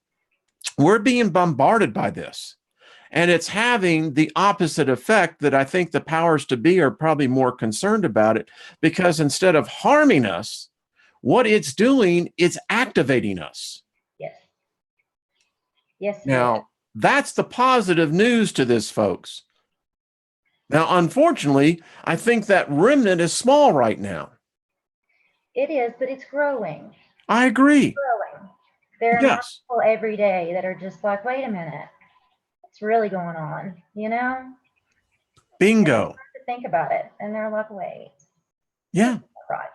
we're being bombarded by this. And it's having the opposite effect that I think the powers to be are probably more concerned about it, because instead of harming us, what it's doing, it's activating us. Yes. Yes. Now, that's the positive news to this, folks. Now, unfortunately, I think that remnant is small right now. It is, but it's growing. I agree. It's growing. There are people every day that are just like, wait a minute, what's really going on? You know? Bingo. To think about it, and they're like, wait. Yeah. Right.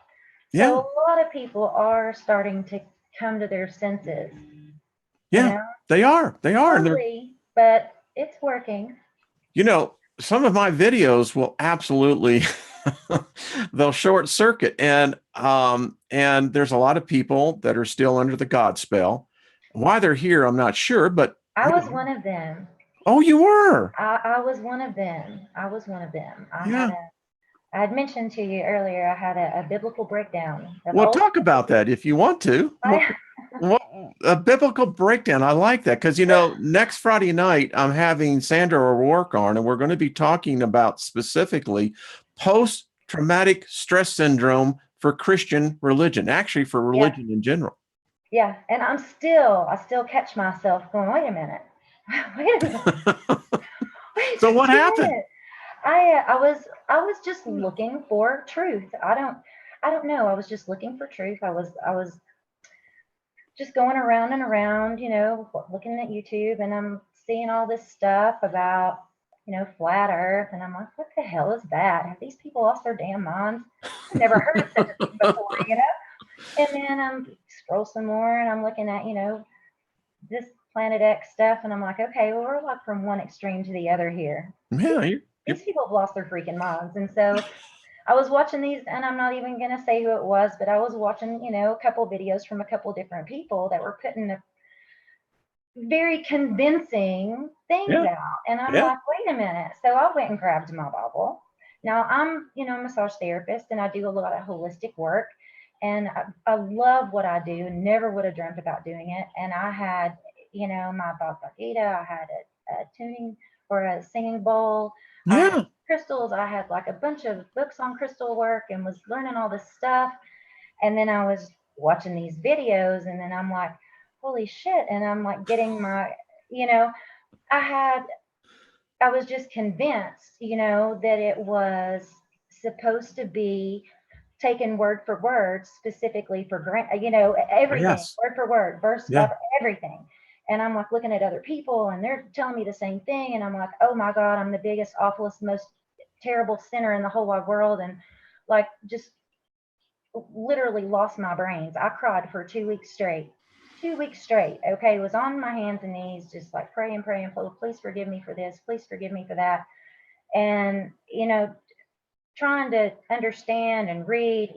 Yeah. So a lot of people are starting to come to their senses. Yeah, you know? They are. Slowly, but it's working. You know, some of my videos will absolutely, they'll short circuit. And there's a lot of people that are still under the God spell. Why they're here, I'm not sure, but. I was one of them. Oh, you were? I was one of them. I had mentioned to you earlier, I had a biblical breakdown. Well, talk about that if you want to. Well, a biblical breakdown. I like that, because, you know, next Friday night, I'm having Sandra O'Rourke on, and we're going to be talking about specifically post-traumatic stress syndrome for Christian religion, actually for religion in general. Yeah, and I still catch myself going, wait a minute. So what happened? I was just looking for truth. I don't know. I was just looking for truth. I was just going around and around, you know, looking at YouTube, and I'm seeing all this stuff about, you know, flat earth, and I'm like, what the hell is that? Have these people lost their damn minds? I've never heard of such a thing before, you know? And then I'm scroll some more, and I'm looking at, you know, this Planet X stuff, and I'm like, okay, well, we're like from one extreme to the other here. Yeah, these people have lost their freaking minds. And so I was watching these, and I'm not even going to say who it was, but I was watching, you know, a couple of videos from a couple of different people that were putting a very convincing things Yeah. out. And I'm Yeah. like, wait a minute. So I went and grabbed my Bible. Now I'm, a massage therapist and I do a lot of holistic work. And I love what I do. Never would have dreamt about doing it. And I had, my Bhagavad Gita, I had a tuning or a singing bowl. I had Yeah. crystals. I had like a bunch of books on crystal work and was learning all this stuff. And then I was watching these videos and then I'm like, holy shit. And I'm like getting my, you know, I had, I was just convinced, that it was supposed to be taken word for word, specifically for grant, everything, Yes. word for word, verse, Yeah. everything. And I'm like looking at other people and they're telling me the same thing. And I'm like, oh my God, I'm the biggest, awfulest, most terrible sinner in the whole wide world. And like, just literally lost my brains. I cried for 2 weeks straight. 2 weeks straight. Okay. Was on my hands and knees, just like praying, please forgive me for this. Please forgive me for that. And, trying to understand and read,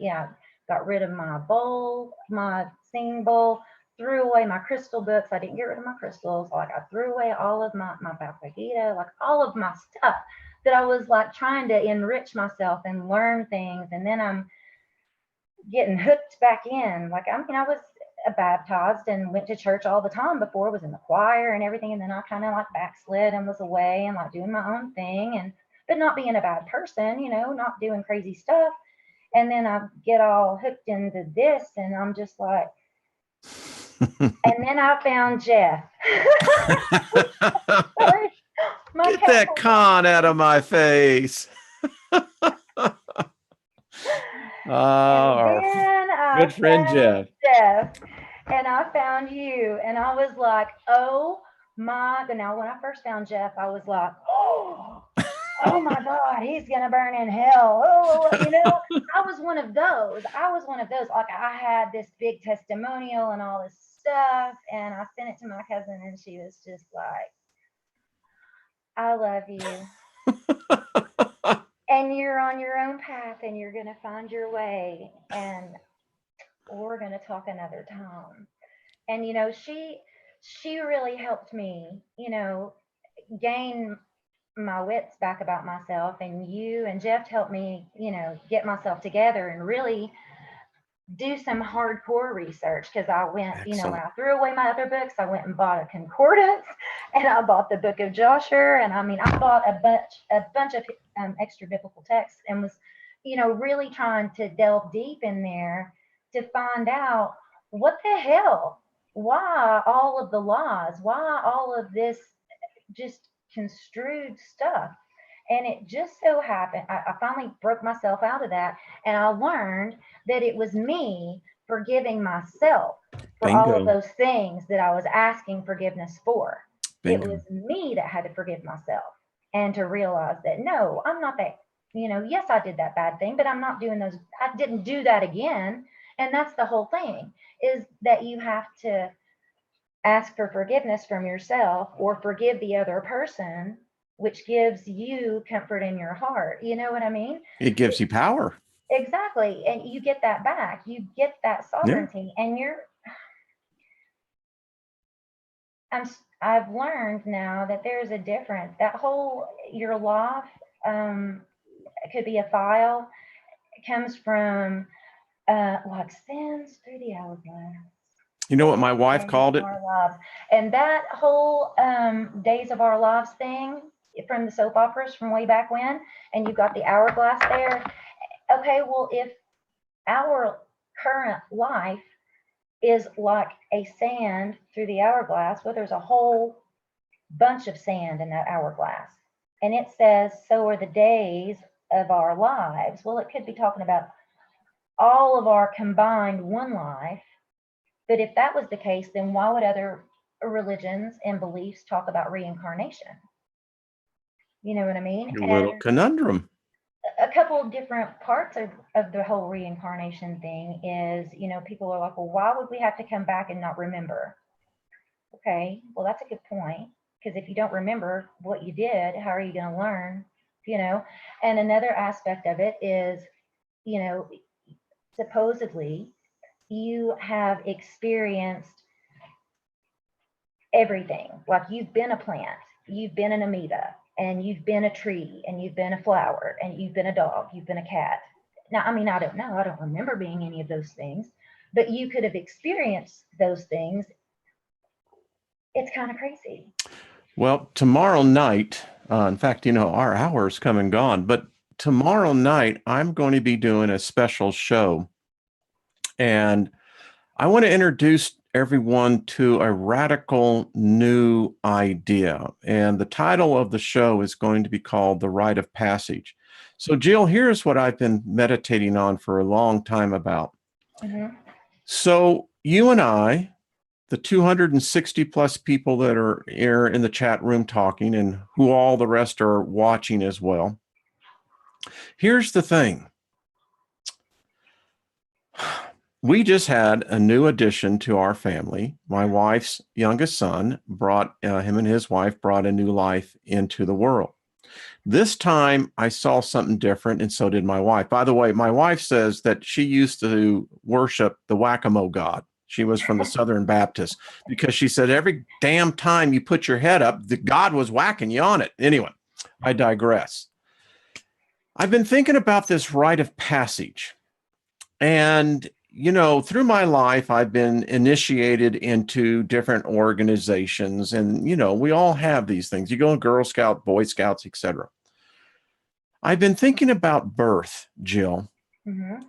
got rid of my bowl, my singing bowl, threw away my crystal books. I didn't get rid of my crystals. Like I threw away all of my Bhagavad Gita, like all of my stuff that I was like trying to enrich myself and learn things. And then I'm getting hooked back in. Like, I was baptized and went to church all the time before, was in the choir and everything. And then I kind of like backslid and was away and like doing my own thing and, but not being a bad person, not doing crazy stuff. And then I get all hooked into this and I'm just like, and then I found Jeff. Sorry, my Get that con out of my face. Our then good friend Jeff. And I found you, and I was like, oh my God. Now, when I first found Jeff, I was like, oh my God, he's gonna burn in hell. Oh, I was one of those. Like I had this big testimonial and all this stuff, and I sent it to my cousin, and she was just like, I love you. And you're on your own path and you're going to find your way. And we're going to talk another time. And, she really helped me, gain my wits back about myself. And you and Jeff helped me, get myself together and really do some hardcore research because I went, when I threw away my other books, I went and bought a concordance and I bought the book of Joshua. And I bought a bunch of extra biblical texts and was, really trying to delve deep in there to find out what the hell, why all of the lies, why all of this just construed stuff. And it just so happened, I finally broke myself out of that. And I learned that it was me forgiving myself for all of those things that I was asking forgiveness for. Bingo. It was me that had to forgive myself and to realize that, no, I'm not that, yes, I did that bad thing, but I'm not doing those. I didn't do that again. And that's the whole thing, is that you have to ask for forgiveness from yourself or forgive the other person, which gives you comfort in your heart. You know what I mean? It gives you power. Exactly. And you get that back. You get that sovereignty. Yeah. And I've learned now that there's a difference. That whole, your life could be a file. It comes from like sins through the hourglass. You know what my wife called it? And that whole Days of Our Lives thing from the soap operas from way back when, and you've got the hourglass there. Okay, well, if our current life is like a sand through the hourglass, well, there's a whole bunch of sand in that hourglass. And it says, so are the days of our lives. Well, it could be talking about all of our combined one life. But if that was the case, then why would other religions and beliefs talk about reincarnation? You know what I mean? A little conundrum. A couple of different parts of the whole reincarnation thing is, people are like, well, why would we have to come back and not remember? Okay, well, that's a good point. Because if you don't remember what you did, how are you going to learn? And another aspect of it is, supposedly, you have experienced everything. Like you've been a plant, you've been an amoeba, and you've been a tree, and you've been a flower, and you've been a dog, you've been a cat. Now, I mean, I don't know. I don't remember being any of those things, but you could have experienced those things. It's kind of crazy. Well, tomorrow night, in fact, our hour's come and gone, but tomorrow night, I'm going to be doing a special show. And I want to introduce everyone to a radical new idea. And the title of the show is going to be called The Rite of Passage. So, Jill, here's what I've been meditating on for a long time about. Mm-hmm. So, you and I, the 260 plus people that are here in the chat room talking, and who all the rest are watching as well. Here's the thing. We just had a new addition to our family. My wife's youngest son brought him and his wife brought a new life into the world. This time I saw something different, and so did my wife. By the way, my wife says that she used to worship the whack-a-mole god. She was from the Southern Baptist, because she said every damn time you put your head up, the God was whacking you on it. Anyway, I digress. I've been thinking about this rite of passage. And through my life, I've been initiated into different organizations, and we all have these things. You go to Girl Scout, Boy Scouts, etc. I've been thinking about birth, Jill, Mm-hmm.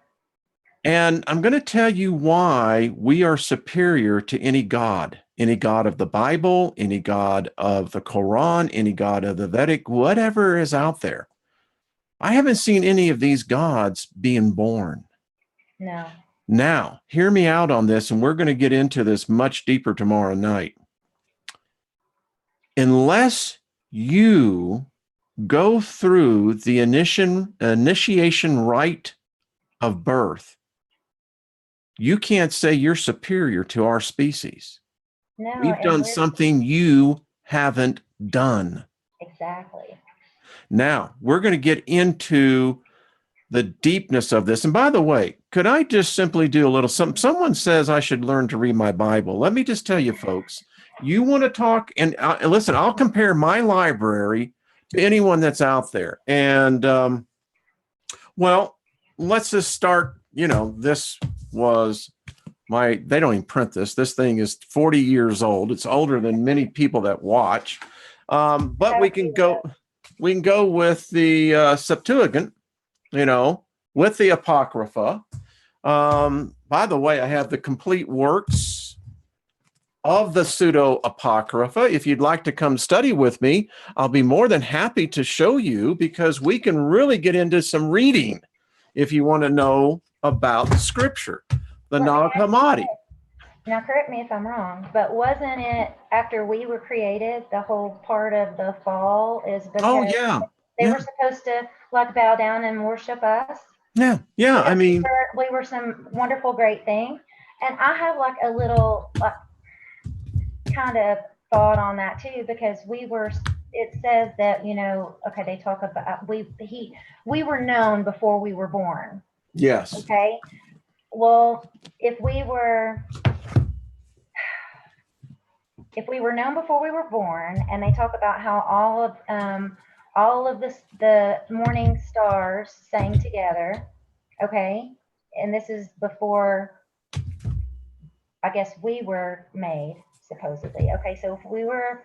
and I'm going to tell you why we are superior to any god of the Bible, any god of the Quran, any god of the Vedic, whatever is out there. I haven't seen any of these gods being born. No. Now, hear me out on this, and we're going to get into this much deeper tomorrow night. Unless you go through the initiation rite of birth, you can't say you're superior to our species. No. We've done something you haven't done. Exactly. Now, we're going to get into the deepness of this. And by the way, could I just simply do a little something? Someone says I should learn to read my Bible. Let me just tell you, folks, you want to talk, and listen, I'll compare my library to anyone that's out there. And, well, let's just start, this was they don't even print this. This thing is 40 years old. It's older than many people that watch. But we can go with the Septuagint, with the Apocrypha. By the way, I have the complete works of the pseudo-Apocrypha. If you'd like to come study with me, I'll be more than happy to show you, because we can really get into some reading if you want to know about Scripture, the Nag Hammadi. Now, correct me if I'm wrong, but wasn't it after we were created, the whole part of the fall is because they were supposed to bow down and worship us? Yeah. I mean, we were some wonderful, great thing. And I have a little kind of thought on that too, because it says that, okay, they talk about we were known before we were born. Yes. Okay. Well, if we were known before we were born, and they talk about how all of the morning stars sang together, okay, and this is before, I guess, we were made, supposedly. Okay, so if we were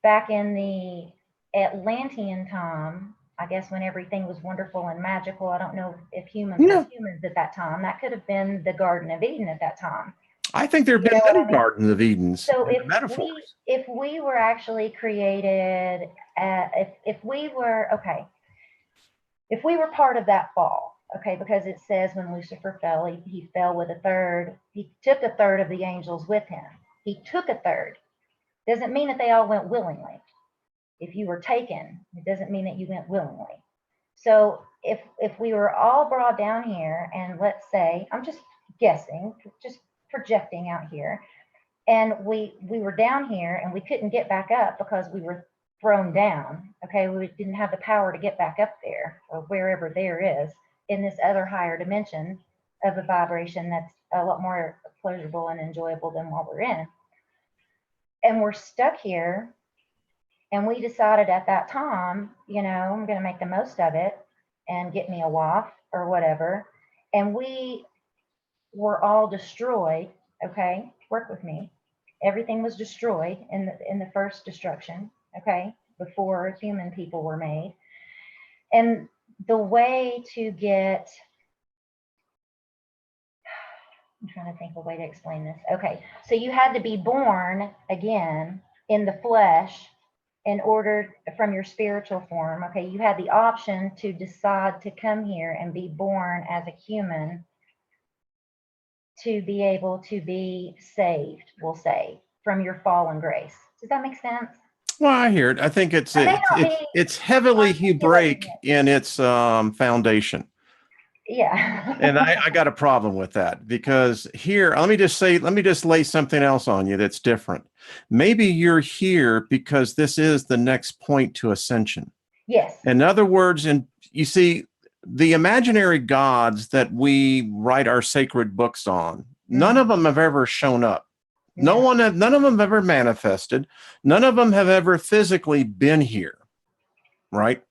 back in the Atlantean time, I guess, when everything was wonderful and magical, I don't know if humans were humans at that time. That could have been the Garden of Eden at that time. I think there have been many Gardens of Edens. So if we were actually created, if we were part of that fall, okay, because it says when Lucifer fell, he fell with he took a third of the angels with him. He took a third. Doesn't mean that they all went willingly. If you were taken, it doesn't mean that you went willingly. So if we were all brought down here, and let's say, I'm just guessing, just projecting out here, and we were down here and we couldn't get back up because we were thrown down. Okay, we didn't have the power to get back up there, or wherever there is in this other higher dimension of a vibration that's a lot more pleasurable and enjoyable than what we're in. And we're stuck here And we decided at that time, I'm going to make the most of it and get me a wife or whatever. And we were all destroyed. Okay, work with me. Everything was destroyed in the first destruction. Okay, before human people were made. And the way to get, I'm trying to think of a way to explain this. Okay, so you had to be born again in the flesh in order from your spiritual form. Okay, you had the option to decide to come here and be born as a human to be able to be saved, we'll say, from your fallen grace. Does that make sense? Well, I hear it. I think it's It may not it's heavily be Hebraic in its foundation. yeah. And I got a problem with that because here, let me just lay something else on you that's different. Maybe you're here because this is the next point to ascension. Yes. In other words, and you see, the imaginary gods that we write our sacred books on, none of them have ever shown up. None of them have ever manifested. None of them have ever physically been here. Right?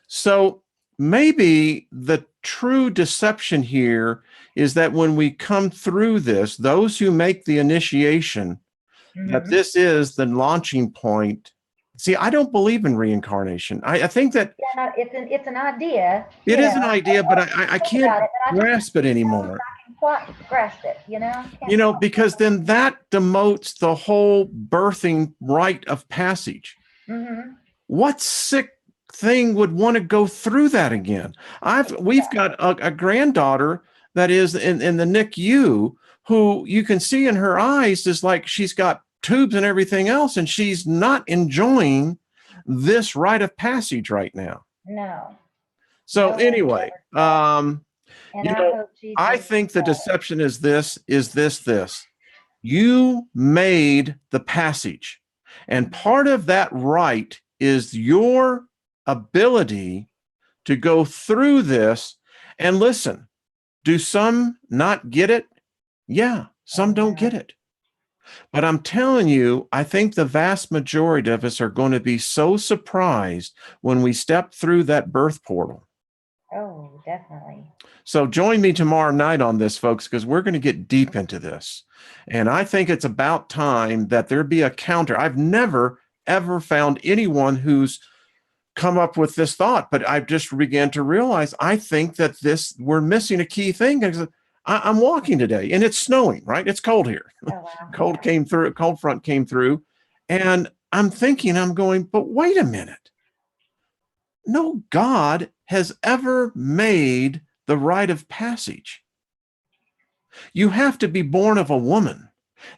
So maybe the true deception here is that when we come through this, those who make the initiation, that this is the launching point. See, I don't believe in reincarnation. I think that it's an idea. It is an idea, but I can't grasp it anymore. I can grasp it, Because then that demotes the whole birthing rite of passage. What sick thing would want to go through that again? We've got a granddaughter that is in the NICU who you can see in her eyes is like she's got tubes and everything else, and she's not enjoying this rite of passage right now. No. So anyway, I think the deception is this. You made the passage, and part of that rite is your ability to go through this. And listen, do some not get it? Yeah, some don't get it. But I'm telling you, I think the vast majority of us are going to be so surprised when we step through that birth portal. Oh, definitely. So join me tomorrow night on this, folks, because we're going to get deep into this. And I think it's about time that there be a counter. I've never, ever found anyone who's come up with this thought, but I've just began to realize, I think that we're missing a key thing. I'm walking today and it's snowing, right? It's cold here. Oh, wow. Cold front came through. And I'm going, but wait a minute. No God has ever made the rite of passage. You have to be born of a woman.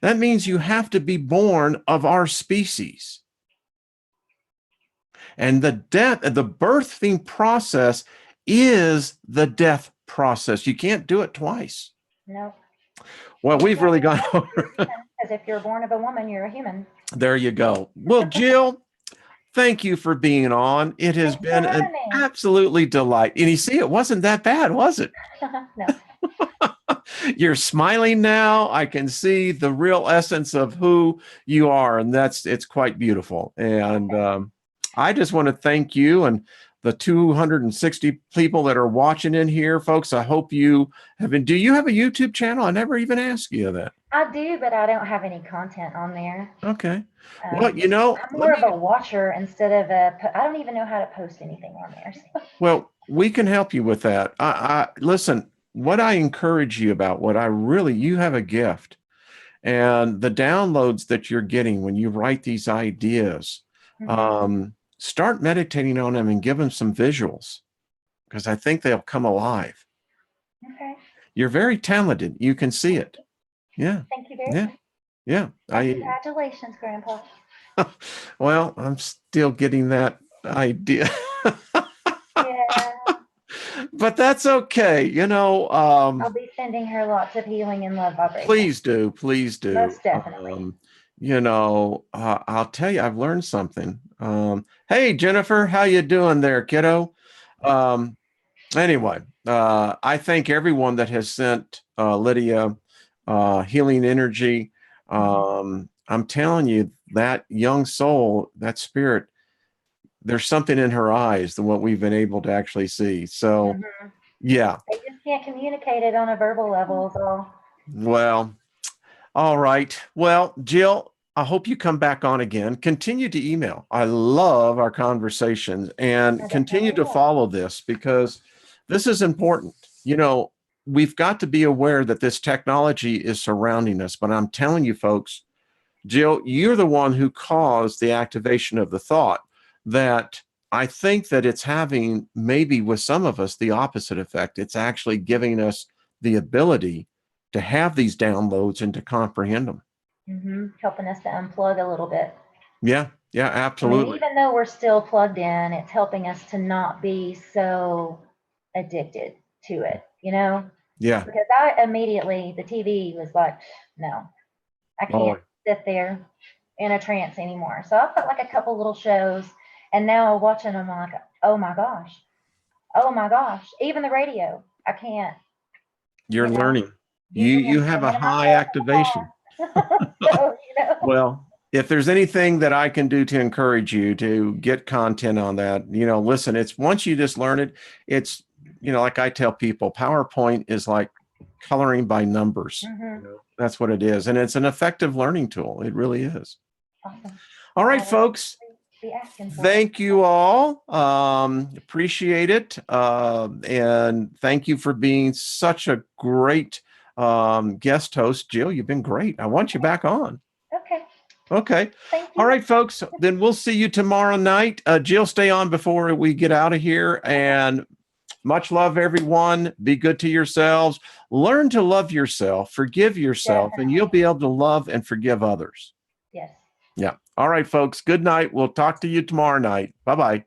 That means you have to be born of our species. And the birthing process is the death process. You can't do it twice. No. Well, we've really gone over. Because if you're born of a woman, you're a human. There you go. Well, Jill, thank you for being on. It has been an absolutely delight. And you see, it wasn't that bad, was it? No. You're smiling now. I can see the real essence of who you are. And it's quite beautiful. And I just want to thank you and the 260 people that are watching in here, folks. I hope you have been. Do you have a YouTube channel? I never even asked you that. I do, but I don't have any content on there. Okay. Well, I'm more of a watcher instead of I don't even know how to post anything on there. So. Well, we can help you with that. Listen, what I encourage you about, you have a gift, and the downloads that you're getting when you write these ideas, start meditating on them and give them some visuals, because I think they'll come alive. Okay. You're very talented. You can see it. Yeah. Thank you very much. Yeah. Congratulations, Grandpa. Well, I'm still getting that idea. Yeah. But that's okay. I'll be sending her lots of healing and love vibrations. Please do. Please do. Most definitely. I'll tell you, I've learned something. Hey, Jennifer, how you doing there, kiddo? Anyway, I thank everyone that has sent Lydia healing energy. I'm telling you, that young soul, that spirit there's something in her eyes than what we've been able to actually see. So, Mhm. yeah. They just can't communicate it on a verbal level. So Well, all right. Well, Jill, I hope you come back on again. Continue to email. I love our conversations and I continue definitely to will. follow this because this is important. We've got to be aware that this technology is surrounding us. But I'm telling you, folks, Jill, you're the one who caused the activation of the thought that I think that it's having maybe with some of us the opposite effect. It's actually giving us the ability to have these downloads and to comprehend them. Helping us to unplug a little bit. Yeah, yeah, I mean, absolutely. even though we're still plugged in, it's helping us to not be so addicted to it, Yeah. Because I immediately, the TV was like, no, I Oh, can't sit there in a trance anymore. So I put like a couple little shows, and now watching them, I'm like, oh my gosh, even the radio, I can't, you're you know, learning. you You can have a singing to high myself activation. in the car. So, Well, if there's anything that I can do to encourage you to get content on that, listen, it's once you just learn it, it's, like I tell people, PowerPoint is like coloring by numbers. mhm, That's what it is. And it's an effective learning tool. It really is. awesome. All I right, will folks. be asking for it. Thank you all. Appreciate it. And thank you for being such a great guest host. Jill, you've been great. I want you back on. Okay, Okay. thank All you. right, folks. Then we'll see you tomorrow night. Jill, stay on before we get out of here. And much love, everyone. Be good to yourselves. Learn to love yourself, forgive yourself, and you'll Definitely. be able to love and forgive others. Yes. Yeah. All right, folks. Good night. We'll talk to you tomorrow night. Bye-bye.